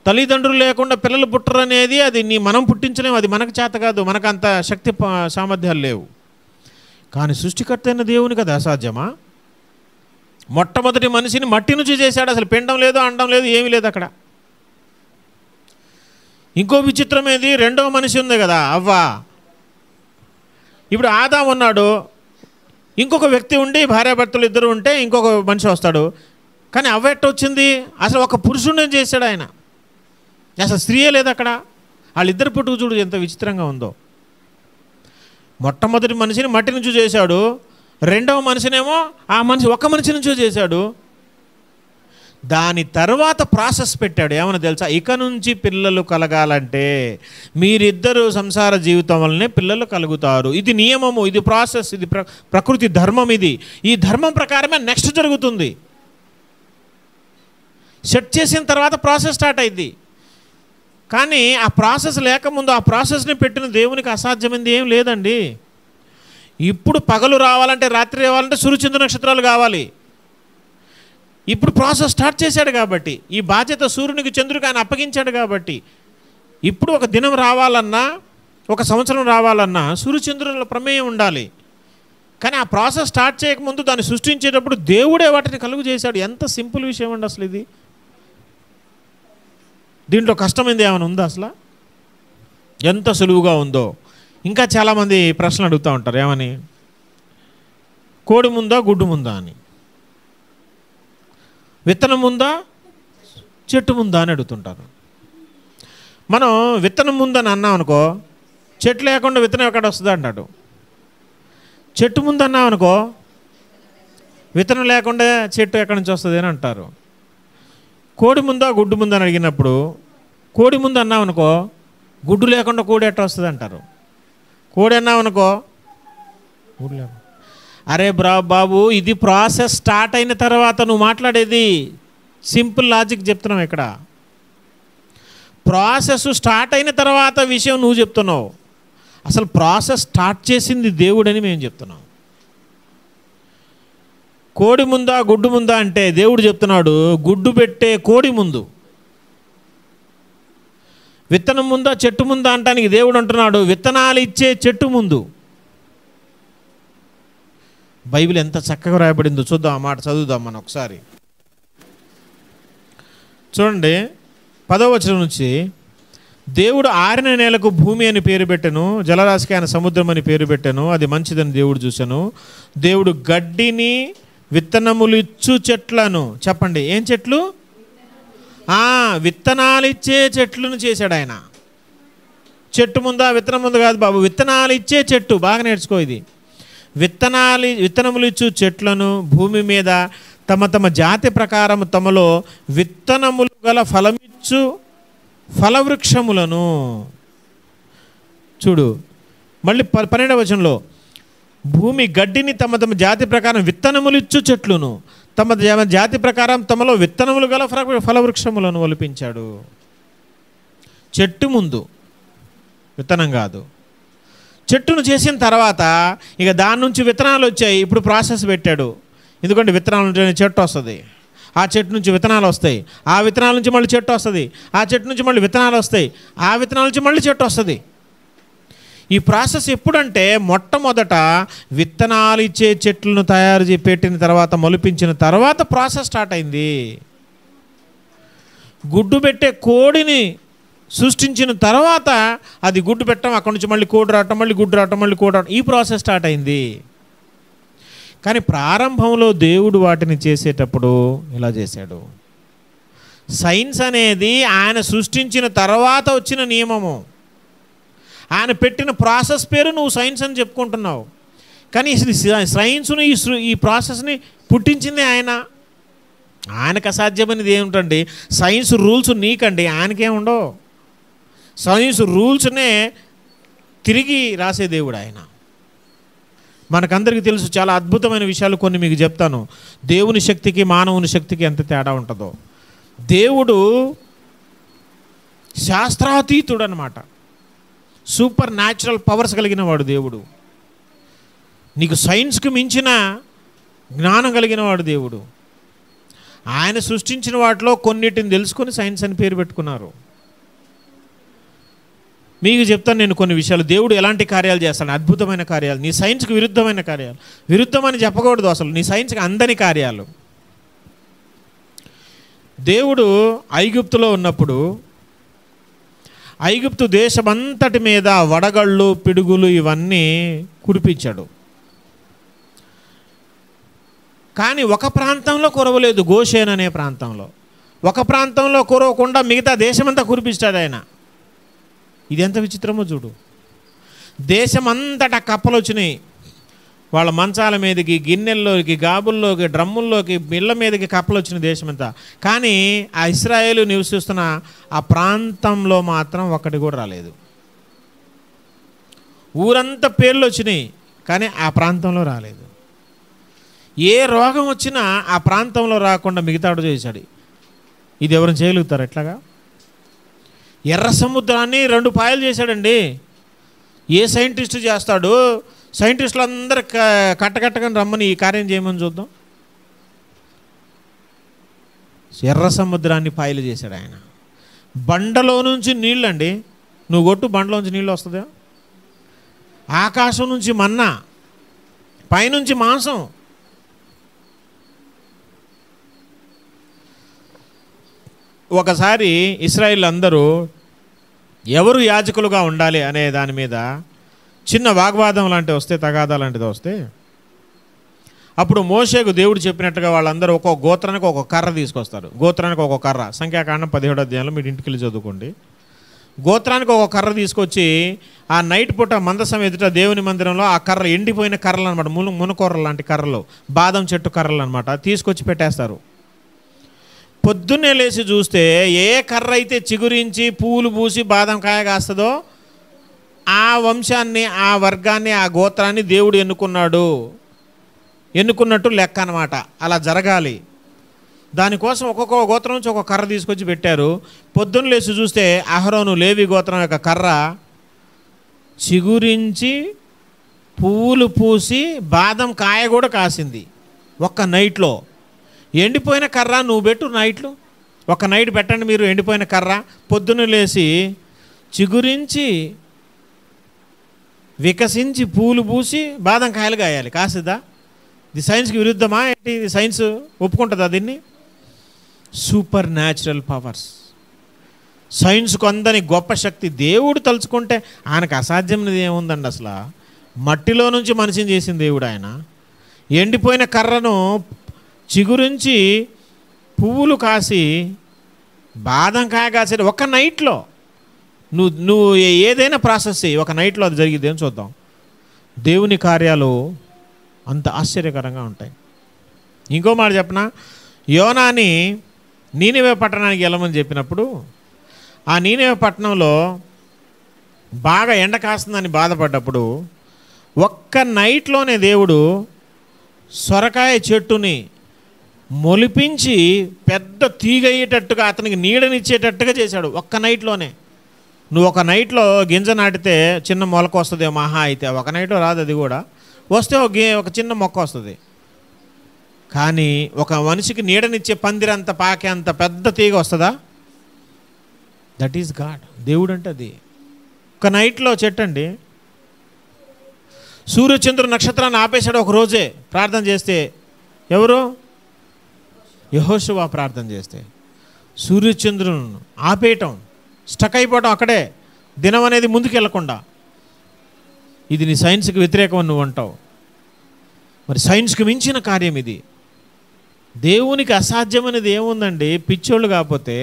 [SPEAKER 1] తల్లిదండ్రులు లేకుండా పిల్లలు పుట్టరు అనేది అది మనం పుట్టించలేము, అది మనకు చేత కాదు, మనకు అంత శక్తి సామర్థ్యాలు లేవు. కానీ సృష్టికర్త అయిన దేవునికి అది అసాధ్యమా? మొట్టమొదటి మనిషిని మట్టి నుంచి చేశాడు, అసలు పిండం లేదు, అండం లేదు, ఏమీ లేదు అక్కడ. ఇంకో విచిత్రం ఏది, రెండవ మనిషి ఉంది కదా అవ్వ. ఇప్పుడు ఆదాము ఉన్నాడు, ఇంకొక వ్యక్తి ఉండి భార్యాభర్తలు ఇద్దరు ఉంటే ఇంకొక మనిషి వస్తాడు. కానీ అవ్వ ఎట్ట వచ్చింది? అసలు ఒక పురుషుడిని చేశాడు ఆయన, అసలు స్త్రీయే లేదు అక్కడ. వాళ్ళిద్దరు పుట్టుకు చూడు ఎంత విచిత్రంగా ఉందో. మొట్టమొదటి మనిషిని మట్టి నుంచి చేశాడు, రెండవ మనిషినేమో ఆ మనిషి ఒక మనిషి నుంచి చేశాడు. దాని తర్వాత ప్రాసెస్ పెట్టాడు, ఏమన్నా తెలుసా? ఇక నుంచి పిల్లలు కలగాలంటే మీరిద్దరూ సంసార జీవితం వల్లనే పిల్లలు కలుగుతారు. ఇది నియమము, ఇది ప్రాసెస్, ఇది ప్రకృతి ధర్మం. ఇది ఈ ధర్మం ప్రకారమే నెక్స్ట్ జరుగుతుంది. సెట్ చేసిన తర్వాత ప్రాసెస్ స్టార్ట్ అయింది. కానీ ఆ ప్రాసెస్ లేకముందు ఆ ప్రాసెస్ని పెట్టిన దేవునికి అసాధ్యమైంది ఏం లేదండి. ఇప్పుడు పగలు రావాలంటే, రాత్రి రావాలంటే సూర్యచంద్ర నక్షత్రాలు కావాలి. ఇప్పుడు ప్రాసెస్ స్టార్ట్ చేశాడు కాబట్టి, ఈ బాధ్యత సూర్యునికి చంద్రుడికి ఆయన అప్పగించాడు కాబట్టి, ఇప్పుడు ఒక దినం రావాలన్నా, ఒక సంవత్సరం రావాలన్నా సూర్యచంద్రుల ప్రమేయం ఉండాలి. కానీ ఆ ప్రాసెస్ స్టార్ట్ చేయకముందు దాన్ని సృష్టించేటప్పుడు దేవుడే వాటిని కలుగు చేశాడు. ఎంత సింపుల్ విషయం అండి అసలు ఇది. దీంట్లో కష్టమైంది ఏమైనా ఉందా? అసలు ఎంత సులువుగా ఉందో. ఇంకా చాలామంది ప్రశ్నలు అడుగుతూ ఉంటారు, ఏమని? కోడి ముందా గుడ్డు ముందా అని, విత్తనం ముందా చెట్టు ముందా అని అడుగుతుంటారు. మనం విత్తనం ముందని అన్నాం అనుకో, చెట్టు లేకుండా విత్తనం ఎక్కడ వస్తుంది అంటాడు. చెట్టు ముందు అన్నాం అనుకో, విత్తనం లేకుండా చెట్టు ఎక్కడి నుంచి వస్తుంది అని అంటారు. కోడి ముందా గుడ్డు ముందా అని అడిగినప్పుడు, కోడి ముందు అన్నాం అనుకో, గుడ్డు లేకుండా కోడి ఎట్ట వస్తుంది అంటారు. కోడి అన్నాం అనుకో, గుడ్డు లేకుండా. అరే బాబు, ఇది ప్రాసెస్ స్టార్ట్ అయిన తర్వాత నువ్వు మాట్లాడేది. సింపుల్ లాజిక్ చెప్తున్నావు ఇక్కడ. ప్రాసెస్ స్టార్ట్ అయిన తర్వాత విషయం నువ్వు చెప్తున్నావు. అసలు ప్రాసెస్ స్టార్ట్ చేసింది దేవుడని మేము చెప్తున్నాం. కోడి ముందా గుడ్డు ముందా అంటే దేవుడు చెప్తున్నాడు గుడ్డు పెట్టే కోడి ముందు. విత్తనం ముందా చెట్టు ముందా అంటానికి దేవుడు అంటున్నాడు విత్తనాలు ఇచ్చే చెట్టు ముందు. బైబిల్ ఎంత చక్కగా రాయబడిందో చూద్దాం, ఆ మాట చదువుదాం మనం ఒకసారి. చూడండి 10వ వచనం నుంచి, దేవుడు ఆరిన నేలకు భూమి అని పేరు పెట్టెను, జలరాశికి ఆయన సముద్రం అని పేరు పెట్టెను, అది మంచిదని దేవుడు చూశాను. దేవుడు గడ్డిని విత్తనములు ఇచ్చు చెట్లను, చెప్పండి ఏం చెట్లు? విత్తనాలు ఇచ్చే చెట్లను చేశాడు ఆయన. చెట్టు ముందా విత్తనం ముందు కాదు బాబు, విత్తనాలు ఇచ్చే చెట్టు. బాగా నేర్చుకో ఇది. విత్తనములు ఇచ్చు చెట్లను భూమి మీద తమ తమ జాతి ప్రకారం తమలో విత్తనములు గల ఫలమిచ్చు ఫలవృక్షములను. చూడు మళ్ళీ 12వ వచనంలో, భూమి గడ్డిని తమ తమ జాతి ప్రకారం విత్తనములు ఇచ్చు చెట్లును తమ జాతి ప్రకారం తమలో విత్తనములు గల ఫలవృక్షములను ఒలిపించాడు. చెట్టు ముందు, విత్తనం కాదు. చెట్టును చేసిన తర్వాత ఇక దాని నుంచి విత్తనాలు వచ్చాయి. ఇప్పుడు ప్రాసెస్ పెట్టాడు. ఎందుకంటే విత్తనాల నుంచి చెట్టు వస్తుంది, ఆ చెట్టు నుంచి విత్తనాలు వస్తాయి, ఆ విత్తనాల నుంచి మళ్ళీ చెట్టు వస్తుంది, ఆ చెట్టు నుంచి మళ్ళీ విత్తనాలు వస్తాయి, ఆ విత్తనాల నుంచి మళ్ళీ చెట్టు వస్తుంది. ఈ ప్రాసెస్ ఎప్పుడంటే మొట్టమొదట విత్తనాలు ఇచ్చే చెట్లను తయారు చేసి పెట్టిన తర్వాత, మొలిపించిన తర్వాత ప్రాసెస్ స్టార్ట్ అయింది. గుడ్డు పెట్టే కోడిని సృష్టించిన తర్వాత అది గుడ్డు పెట్టడం, అక్కడి నుంచి మళ్ళీ కోడి రావటం, మళ్ళీ గుడ్డు రావటం, మళ్ళీ కోడి రావటం, ఈ ప్రాసెస్ స్టార్ట్ అయింది. కానీ ప్రారంభంలో దేవుడు వాటిని చేసేటప్పుడు ఇలా చేశాడు. సైన్స్ అనేది ఆయన సృష్టించిన తర్వాత వచ్చిన నియమము. ఆయన పెట్టిన ప్రాసెస్ పేరు నువ్వు సైన్స్ అని చెప్పుకుంటున్నావు. కానీ సైన్స్ను ఈ ప్రాసెస్ని పుట్టించింది ఆయన. ఆయనకు అసాధ్యమైనది ఏమిటండి? సైన్స్ రూల్స్ నీకండి, ఆయనకేముండవు. సైన్స్ రూల్స్నే తిరిగి రాసే దేవుడు ఆయన. మనకందరికీ తెలుసు చాలా అద్భుతమైన విషయాలు కొన్ని మీకు చెప్తాను. దేవుని శక్తికి మానవుని శక్తికి ఎంత తేడా ఉంటుందో. దేవుడు శాస్త్రాతీతుడు అన్నమాట. సూపర్ న్యాచురల్ పవర్స్ కలిగిన వాడు దేవుడు. నీకు సైన్స్కి మించిన జ్ఞానం కలిగిన వాడు దేవుడు. ఆయన సృష్టించిన వాటిలో కొన్నిటిని తెలుసుకొని సైన్స్ అని పేరు పెట్టుకున్నారు. మీకు చెప్తాను నేను కొన్ని విషయాలు. దేవుడు ఎలాంటి కార్యాలు చేస్తాడు, అద్భుతమైన కార్యాలు, నీ సైన్స్కి విరుద్ధమైన కార్యాలు. విరుద్ధమని చెప్పకూడదు, అసలు నీ సైన్స్కి అందని కార్యాలు. దేవుడు ఐగుప్తులో ఉన్నప్పుడు ఐగుప్తు దేశమంతటి మీద వడగళ్ళు, పిడుగులు ఇవన్నీ కురిపించాడు. కానీ ఒక ప్రాంతంలో కురవలేదు, గోషేన్ అనే ప్రాంతంలో. ఒక ప్రాంతంలో కురవకుండా మిగతా దేశమంతా కురిపిస్తాడు ఆయన. ఇది ఎంత విచిత్రమో చూడు. దేశమంతటా కప్పలు వచ్చినాయి, వాళ్ళ మంచాల మీదకి, గిన్నెల్లోకి, గాబుల్లోకి, డ్రమ్ముల్లోకి, ఇళ్ళ మీదకి కప్పలు వచ్చినాయి దేశమంతా. కానీ ఆ ఇశ్రాయేలు నివసిస్తున్న ఆ ప్రాంతంలో మాత్రం ఒక్కటి కూడా రాలేదు. ఊరంతా పేర్లు వచ్చినాయి కానీ ఆ ప్రాంతంలో రాలేదు. ఏ రోగం వచ్చినా ఆ ప్రాంతంలో రాకుండా మిగతాడు చేశాడు. ఇది ఎవరైనా చేయగలుగుతారు? ఎట్లాగా? ఎర్ర సముద్రాన్ని 2 పాయలు చేశాడండి. ఏ సైంటిస్ట్ చేస్తాడు? సైంటిస్టులు అందరూ కట్టకట్టగానే రమ్మని ఈ కార్యం చేయమని చూద్దాం. ఎర్ర సముద్రాన్ని పాయలు చేశాడు ఆయన. బండలో నుంచి నీళ్ళు అండి, నువ్వు కొట్టు, బండలోంచి నీళ్ళు వస్తుందా? ఆకాశం నుంచి మన్నా, పైనుంచి మాంసం. ఒకసారి ఇశ్రాయేలు అందరూ ఎవరు యాజకులుగా ఉండాలి అనే దాని మీద చిన్న వాగ్వాదం లాంటివి వస్తే, తగాదా లాంటిది వస్తే, అప్పుడు మోషేకు దేవుడు చెప్పినట్టుగా వాళ్ళందరూ ఒక్కొక్క గోత్రానికి ఒక కర్ర తీసుకొస్తారు. గోత్రానికి ఒక కర్ర. సంఖ్యాకాండం 17వ అధ్యాయంలో మీరు ఇంటికి వెళ్ళి చదువుకోండి. గోత్రానికి ఒక కర్ర తీసుకొచ్చి ఆ నైట్ పూట మందసం ఎదుట దేవుని మందిరంలో ఆ కర్ర, ఎండిపోయిన కర్రలు అనమాట, మునకూరలు లాంటి కర్రలు, బాదం చెట్టు కర్రలు అనమాట, తీసుకొచ్చి పెట్టేస్తారు. పొద్దున్నే లేచి చూస్తే ఏ కర్ర అయితే చిగురించి పూలు పూసి బాదం కాయ కాస్తుందో ఆ వంశాన్ని, ఆ వర్గాన్ని, ఆ గోత్రాన్ని దేవుడు ఎన్నుకున్నట్టు లెక్క అనమాట. అలా జరగాలి. దానికోసం ఒక్కొక్క గోత్రం నుంచి ఒక కర్ర తీసుకొచ్చి పెట్టారు. పొద్దున్న లేచి చూస్తే అహరోను, లేవి గోత్రం యొక్క కర్ర చిగురించి పూలు పూసి బాదం కాయ కూడా కాసింది ఒక్క నైట్లో. ఎండిపోయిన కర్ర నువ్వు పెట్టు నైట్లు, ఒక నైట్ పెట్టండి మీరు ఎండిపోయిన కర్ర. పొద్దున్న లేచి చిగురించి వికసించి పూలు పూసి బాదం కాయలు కాయాలి, కాసిద్దా? ఇది సైన్స్కి విరుద్ధమా ఏంటి? ఇది సైన్స్ ఒప్పుకుంటుందా దీన్ని? సూపర్ న్యాచురల్ పవర్స్, సైన్స్కు అందని గొప్ప శక్తి. దేవుడు తలుచుకుంటే ఆయనకు అసాధ్యమైనది ఏముందండి? అసలు మట్టిలో నుంచి మనిషిని చేసిన దేవుడు ఆయన. ఎండిపోయిన కర్రను చిగురించి పువ్వులు కాసి బాదం కాయ కాసేది ఒక నైట్లో. నువ్వు ఏదైనా ప్రాసెస్ చేయి, ఒక నైట్లో అది జరిగిద్ది అని చూద్దాం. దేవుని కార్యాలు అంత ఆశ్చర్యకరంగా ఉంటాయి. ఇంకో మాట చెప్పనా, యోనాని నీనివే పట్టణానికి వెళ్ళమని చెప్పినప్పుడు ఆ నీనివే పట్టణంలో బాగా ఎండ కాస్తుందని బాధపడ్డప్పుడు ఒక్క నైట్లోనే దేవుడు సొరకాయ చెట్టుని మొలిపించి పెద్ద తీగ అయ్యేటట్టుగా, అతనికి నీడనిచ్చేటట్టుగా చేశాడు ఒక్క నైట్లోనే. నువ్వు ఒక నైట్లో గింజ నాటితే చిన్న మొలక వస్తుంది మహా అయితే, ఒక నైట్లో రాదు, అది కూడా వస్తే ఒక చిన్న మొక్క వస్తుంది. కానీ ఒక మనిషికి నీడనిచ్చే పందిరంత పాకే అంత పెద్ద తీగ వస్తుందా? That is God. దేవుడు అంటే అది. ఒక నైట్లో చెట్టండి. సూర్యచంద్ర నక్షత్రాన్ని ఆపేశాడు ఒక రోజే ప్రార్థన చేస్తే. ఎవరు? యెహోషువ ప్రార్థన చేస్తే. సూర్యచంద్రులను ఆపేయటం, స్టక్ అయిపోవటం అక్కడే, దినం అనేది ముందుకు వెళ్ళకుండా. ఇది నీ సైన్స్కి వ్యతిరేకం అని నువ్వు అంటావు. మరి సైన్స్కి మించిన కార్యం ఇది. దేవునికి అసాధ్యమైనది ఏముందండి? పిచ్చోళ్ళు కాకపోతే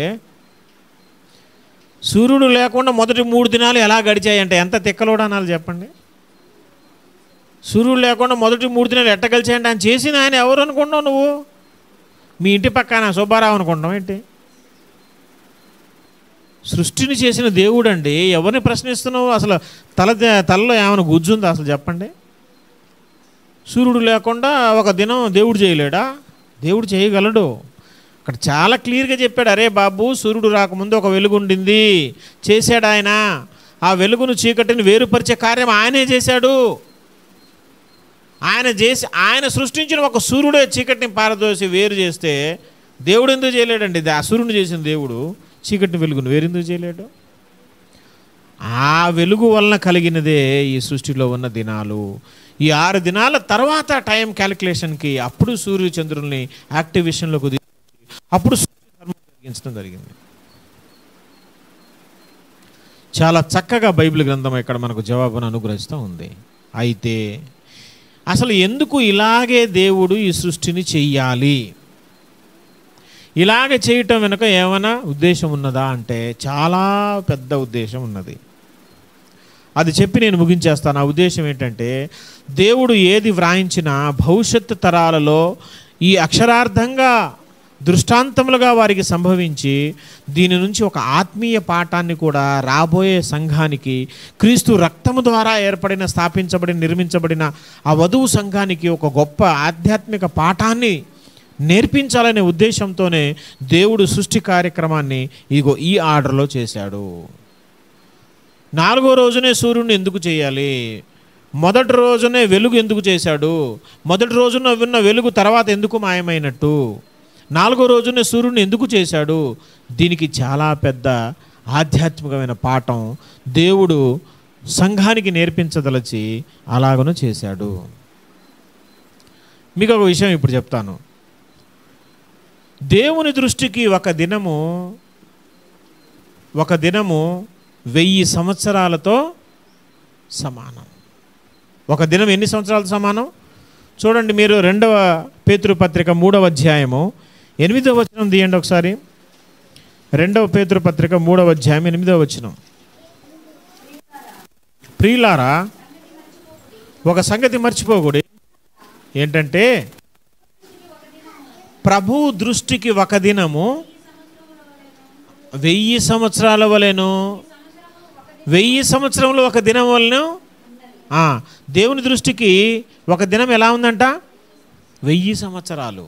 [SPEAKER 1] సూర్యుడు లేకుండా మొదటి 3 దినాలు ఎలా గడిచాయంటే ఎంత తిక్కలోడానాలు చెప్పండి. సూర్యుడు లేకుండా మొదటి 3 దినాలు ఎట్ట గడిచాయంటే ఆయన చేసిన ఆయన ఎవరు అనుకుంటున్నావు నువ్వు? మీ ఇంటి పక్కన సుబ్బారావు అనుకుంటున్నావు ఏంటి? సృష్టిని చేసిన దేవుడు అండి. ఎవరిని ప్రశ్నిస్తున్నావు? అసలు తలలో ఏమైనా గుజ్జుందా అసలు చెప్పండి? సూర్యుడు లేకుండా ఒక దినం దేవుడు చేయలేడా? దేవుడు చేయగలడు. అక్కడ చాలా క్లియర్గా చెప్పాడు. అరే బాబు, సూర్యుడు రాకముందు ఒక వెలుగు ఉండింది, చేశాడు ఆయన. ఆ వెలుగును చీకటిని వేరుపరిచే కార్యం ఆయనే చేశాడు. ఆయన సృష్టించిన ఒక సూర్యుడే చీకటిని పారదోసి వేరు చేస్తే దేవుడు ఎందుకు చేయలేడండి? అసురుని చేసిన దేవుడు చీకటిని వెలుగును వేరెందుకు చేయలేడు? ఆ వెలుగు వలన కలిగినదే ఈ సృష్టిలో ఉన్న దినాలు. ఈ 6 దినాల తర్వాత టైం క్యాలిక్యులేషన్కి అప్పుడు సూర్య చంద్రుల్ని యాక్టివేషన్లోకి అప్పుడు ధర్మం జరిగించడం జరిగింది. చాలా చక్కగా బైబిల్ గ్రంథం ఇక్కడ మనకు జవాబును అనుగ్రహిస్తూ ఉంది. అయితే అసలు ఎందుకు ఇలాగే దేవుడు ఈ సృష్టిని చెయ్యాలి? ఇలాగ చేయటం వెనుక ఏమైనా ఉద్దేశం ఉన్నదా అంటే చాలా పెద్ద ఉద్దేశం ఉన్నది. అది చెప్పి నేను ముగించేస్తాను. ఆ ఉద్దేశం ఏంటంటే, దేవుడు ఏది వ్రాయించినా భవిష్యత్తు తరాలలో ఈ అక్షరార్థంగా దృష్టాంతములుగా వారికి సంభవించి దీని నుంచి ఒక ఆత్మీయ పాఠాన్ని కూడా రాబోయే సంఘానికి, క్రీస్తు రక్తము ద్వారా ఏర్పడిన స్థాపించబడిన నిర్మించబడిన ఆ వధువు సంఘానికి ఒక గొప్ప ఆధ్యాత్మిక పాఠాన్ని నేర్పించాలనే ఉద్దేశంతోనే దేవుడు సృష్టి కార్యక్రమాన్ని ఇదిగో ఈ ఆర్డర్లో చేశాడు. 4వ రోజునే సూర్యుడిని ఎందుకు చేయాలి? మొదటి రోజునే వెలుగు ఎందుకు చేశాడు? మొదటి రోజున ఉన్న వెలుగు తర్వాత ఎందుకు మాయమైనట్టు? 4వ రోజునే సూర్యుడిని ఎందుకు చేశాడు? దీనికి చాలా పెద్ద ఆధ్యాత్మికమైన పాఠం దేవుడు సంఘానికి నేర్పించదలచి అలాగను చేశాడు. మీకు ఒక విషయం ఇప్పుడు చెప్తాను. దేవుని దృష్టికి ఒక దినము 1000 సంవత్సరాలతో సమానం. ఒక దినం ఎన్ని సంవత్సరాలతో సమానం? చూడండి, మీరు 2వ పేతురు పత్రిక 3వ అధ్యాయము 8వ వచనం తీయండి ఒకసారి. 2వ పేతురు పత్రిక 3వ అధ్యాయం 8వ వచనం. ప్రియులారా, ఒక సంగతి మర్చిపోకూడదు. ఏంటంటే, ప్రభు దృష్టికి ఒక దినము 1000 సంవత్సరాల వలెను. 1000 సంవత్సరంలో ఒక దినం వలన దేవుని దృష్టికి ఒక దినం ఎలా ఉందంట? 1000 సంవత్సరాలు.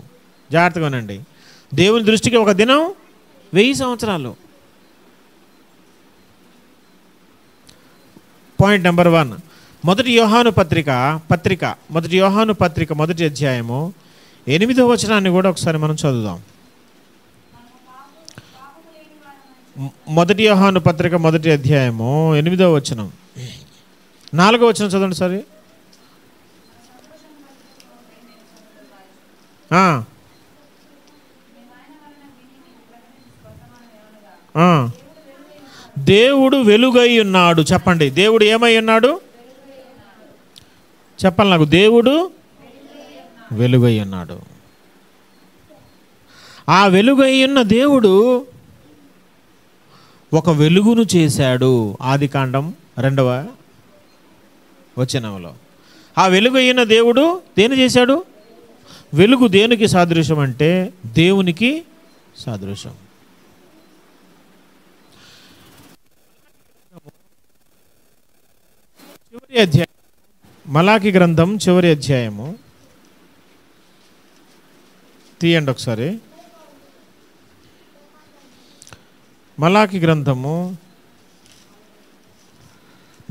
[SPEAKER 1] జాగ్రత్తగా వినండి. దేవుని దృష్టికి ఒక దినం 1000 సంవత్సరాలు. పాయింట్ నెంబర్ 1, మొదటి యోహాను పత్రిక మొదటి అధ్యాయము 8వ వచనాన్ని కూడా ఒకసారి మనం చదువుదాం. మొదటి యోహాను పత్రిక మొదటి అధ్యాయము 8వ వచనం, 4వ వచనం చదవండి సరే. దేవుడు వెలుగై ఉన్నాడు. చెప్పండి, దేవుడు ఏమై ఉన్నాడు? చెప్పాలి నాకు. దేవుడు వెలుగై ఉన్నాడు. ఆ వెలుగై ఉన్న దేవుడు ఒక వెలుగును చేశాడు. ఆదికాండం 2వ వచనంలో ఆ వెలుగు అయిన దేవుడు దేని చేశాడు? వెలుగు దేనికి సాదృశ్యం అంటే దేవునికి సాదృశ్యం. చివరి అధ్యాయం, మలాకి గ్రంథం చివరి అధ్యాయము తీయండి ఒకసారి. మలాకి గ్రంథము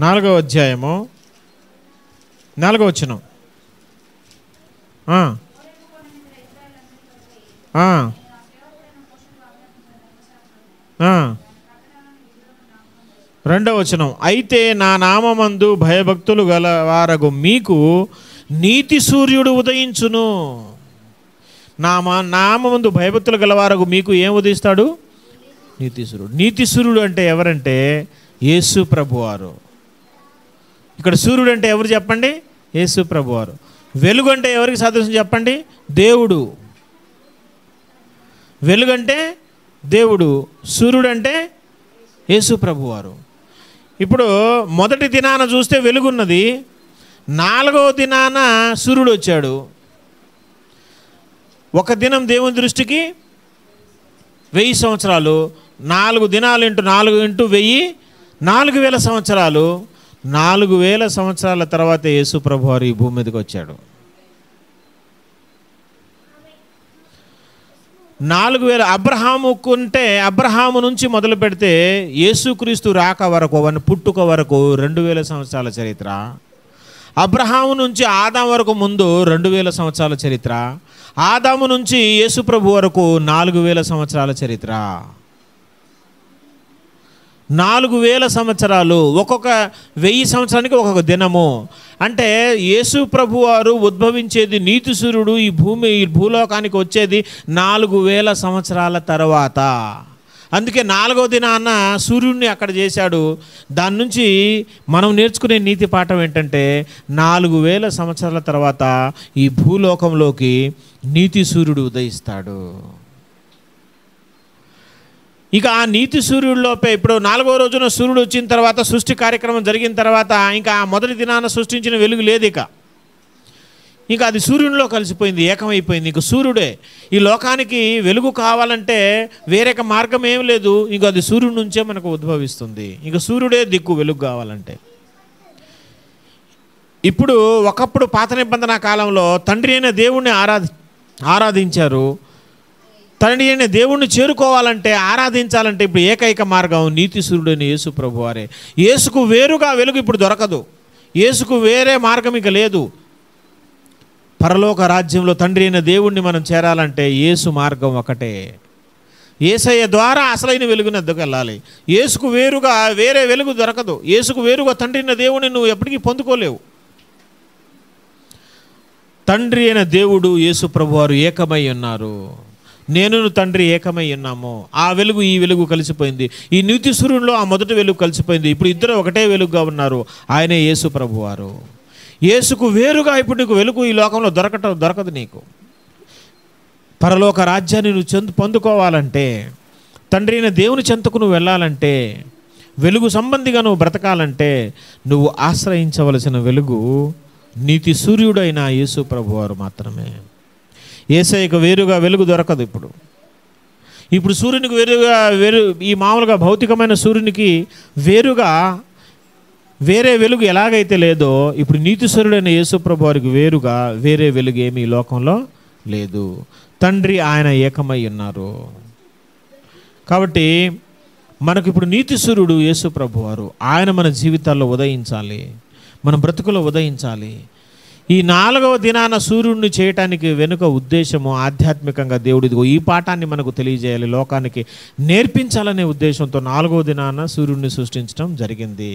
[SPEAKER 1] 4వ అధ్యాయము 4వ వచనం. రెండవ వచనం, అయితే నా నామమందు భయభక్తులు గలవారగు మీకు నీతి సూర్యుడు ఉదయించును. నామమందు భయభక్తులు గలవారగు మీకు ఏం ఉదయిస్తాడు? నీతి సూర్యుడు. నీతి సూర్యుడు అంటే ఎవరంటే యేసు ప్రభువారు. ఇక్కడ సూర్యుడు అంటే ఎవరు చెప్పండి? యేసు ప్రభువారు. వెలుగు అంటే ఎవరికి సాదృశ్యం చెప్పండి? దేవుడు. వెలుగంటే దేవుడు, సూర్యుడు అంటే యేసు ప్రభువారు. ఇప్పుడు మొదటి దినాన చూస్తే వెలుగున్నది, 4వ దినాన సూర్యుడు వచ్చాడు. ఒక దినం దేవుని దృష్టికి 1000 సంవత్సరాలు. 4 దినాలు ఇంటూ 4 ఇంటూ 1000 4000 సంవత్సరాలు. 4000 సంవత్సరాల తర్వాత యేసు ప్రభువారు ఈ భూమి మీదకి వచ్చాడు. 4000 అబ్రహాముకుంటే అబ్రహాము నుంచి మొదలు పెడితే యేసుక్రీస్తు రాక వరకు, పుట్టుక వరకు 2000 సంవత్సరాల చరిత్ర. అబ్రహాము నుంచి ఆదాము వరకు ముందు 2000 సంవత్సరాల చరిత్ర, ఆదాము నుంచి యేసు ప్రభు వరకు 4000 సంవత్సరాల చరిత్ర. 4000 సంవత్సరాలు, ఒక్కొక్క 1000 సంవత్సరానికి ఒక్కొక్క దినము. అంటే యేసు ప్రభు వారు ఉద్భవించేది, నీతి సూర్యుడు ఈ భూలోకానికి వచ్చేది 4000 సంవత్సరాల తర్వాత. అందుకే 4వ దినాన సూర్యుడిని అక్కడ చేశాడు. దాని నుంచి మనం నేర్చుకునే నీతి పాఠం ఏంటంటే 4000 సంవత్సరాల తర్వాత ఈ భూలోకంలోకి నీతి సూర్యుడు ఉదయిస్తాడు. ఇక ఆ నీతి సూర్యుడిలోపే ఇప్పుడు 4వ రోజున సూర్యుడు వచ్చిన తర్వాత, సృష్టి కార్యక్రమం జరిగిన తర్వాత ఇంకా ఆ మొదటి దినాన సృష్టించిన వెలుగు లేదు. ఇక అది సూర్యునిలో కలిసిపోయింది, ఏకమైపోయింది. ఇంక సూర్యుడే ఈ లోకానికి వెలుగు కావాలంటే వేరే మార్గం ఏం లేదు. ఇంక అది సూర్యుడి నుంచే మనకు ఉద్భవిస్తుంది. ఇంక సూర్యుడే దిక్కు వెలుగు కావాలంటే. ఇప్పుడు ఒకప్పుడు పాత నిబంధన కాలంలో తండ్రి అయిన దేవుణ్ణి ఆరాధించారు. తండ్రి అయిన దేవుణ్ణి చేరుకోవాలంటే, ఆరాధించాలంటే ఇప్పుడు ఏకైక మార్గం నీతి సూర్యుడైన యేసు ప్రభు వారే. యేసుకు వేరుగా వెలుగు ఇప్పుడు దొరకదు. యేసుకు వేరే మార్గం ఇక లేదు. పరలోక రాజ్యంలో తండ్రి అయిన దేవుణ్ణి మనం చేరాలంటే యేసు మార్గం ఒకటే. యేసయ్య ద్వారా అసలైన వెలుగుని ఎద్దకెళ్ళాలి. యేసుకు వేరుగా వేరే వెలుగు దొరకదు. యేసుకు వేరుగా తండ్రి అయిన దేవుణ్ణి నువ్వు ఎప్పటికీ పొందుకోలేవు. తండ్రి అయిన దేవుడు యేసు ప్రభు వారు ఏకమై ఉన్నారు. నేను తండ్రి ఏకమై ఉన్నాము. ఆ వెలుగు ఈ వెలుగు కలిసిపోయింది. ఈ నీతి సూర్యునిలో ఆ మొదటి వెలుగు కలిసిపోయింది. ఇప్పుడు ఇద్దరు ఒకటే వెలుగుగా ఉన్నారు. ఆయనే యేసు ప్రభు వారు. యేసుకు వేరుగా ఇప్పుడు నీకు వెలుగు ఈ లోకంలో దొరకదు. నీకు పరలోక రాజ్యాన్ని నువ్వు పొందుకోవాలంటే, తండ్రి అయిన దేవుని చెంతకు నువ్వు వెళ్ళాలంటే, వెలుగు సంబంధిగా నువ్వు బ్రతకాలంటే నువ్వు ఆశ్రయించవలసిన వెలుగు నీతి సూర్యుడైన యేసు ప్రభు వారు మాత్రమే. యేసయ్యకు వేరుగా వెలుగు దొరకదు. ఇప్పుడు సూర్యునికి వేరుగా ఈ మామూలుగా భౌతికమైన సూర్యునికి వేరుగా వేరే వెలుగు ఎలాగైతే లేదో, ఇప్పుడు నీతి సూర్యుడైన యేసు ప్రభు వారికి వేరుగా వేరే వెలుగు ఏమీ ఈ లోకంలో లేదు. తండ్రి ఆయన ఏకమై ఉన్నారు. కాబట్టి మనకు ఇప్పుడు నీతి సూర్యుడు యేసు ప్రభు వారు. ఆయన మన జీవితాల్లో ఉదయించాలి, మన బ్రతుకులో ఉదయించాలి. ఈ 4వ దినాన సూర్యుడిని చేయటానికి వెనుక ఉద్దేశము ఆధ్యాత్మికంగా దేవుడిదిగో ఈ పాఠాన్ని మనకు తెలియజేయాలి, లోకానికి నేర్పించాలనే ఉద్దేశంతో 4వ దినాన సూర్యుడిని సృష్టించడం జరిగింది.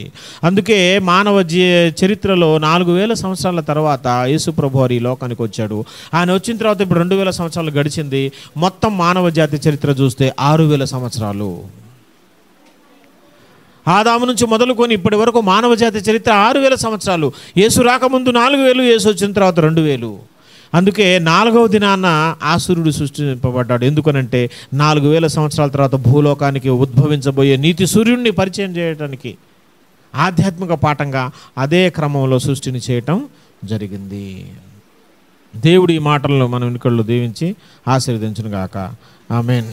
[SPEAKER 1] అందుకే మానవ చరిత్రలో 4000 సంవత్సరాల తర్వాత యేసు ప్రభు వారు ఈ లోకానికి వచ్చాడు. ఆయన వచ్చిన తర్వాత ఇప్పుడు 2000 సంవత్సరాలు గడిచింది. మొత్తం మానవ జాతి చరిత్ర చూస్తే 6000 సంవత్సరాలు. ఆదాము నుంచి మొదలుకొని ఇప్పటి వరకు మానవ జాతి చరిత్ర 6000 సంవత్సరాలు. యేసు రాకముందు 4000, యేసు వచ్చిన తర్వాత 2000. అందుకే 4వ దినాన ఆ సూర్యుడు సృష్టింపబడ్డాడు. ఎందుకనంటే 4000 సంవత్సరాల తర్వాత భూలోకానికి ఉద్భవించబోయే నీతి సూర్యుడిని పరిచయం చేయడానికి ఆధ్యాత్మిక పాఠంగా అదే క్రమంలో సృష్టిని చేయటం జరిగింది. దేవుడి ఈ మాటలను మనం వెనుకళ్ళు దీవించి ఆశీర్వదించును గాక. ఆమేన్.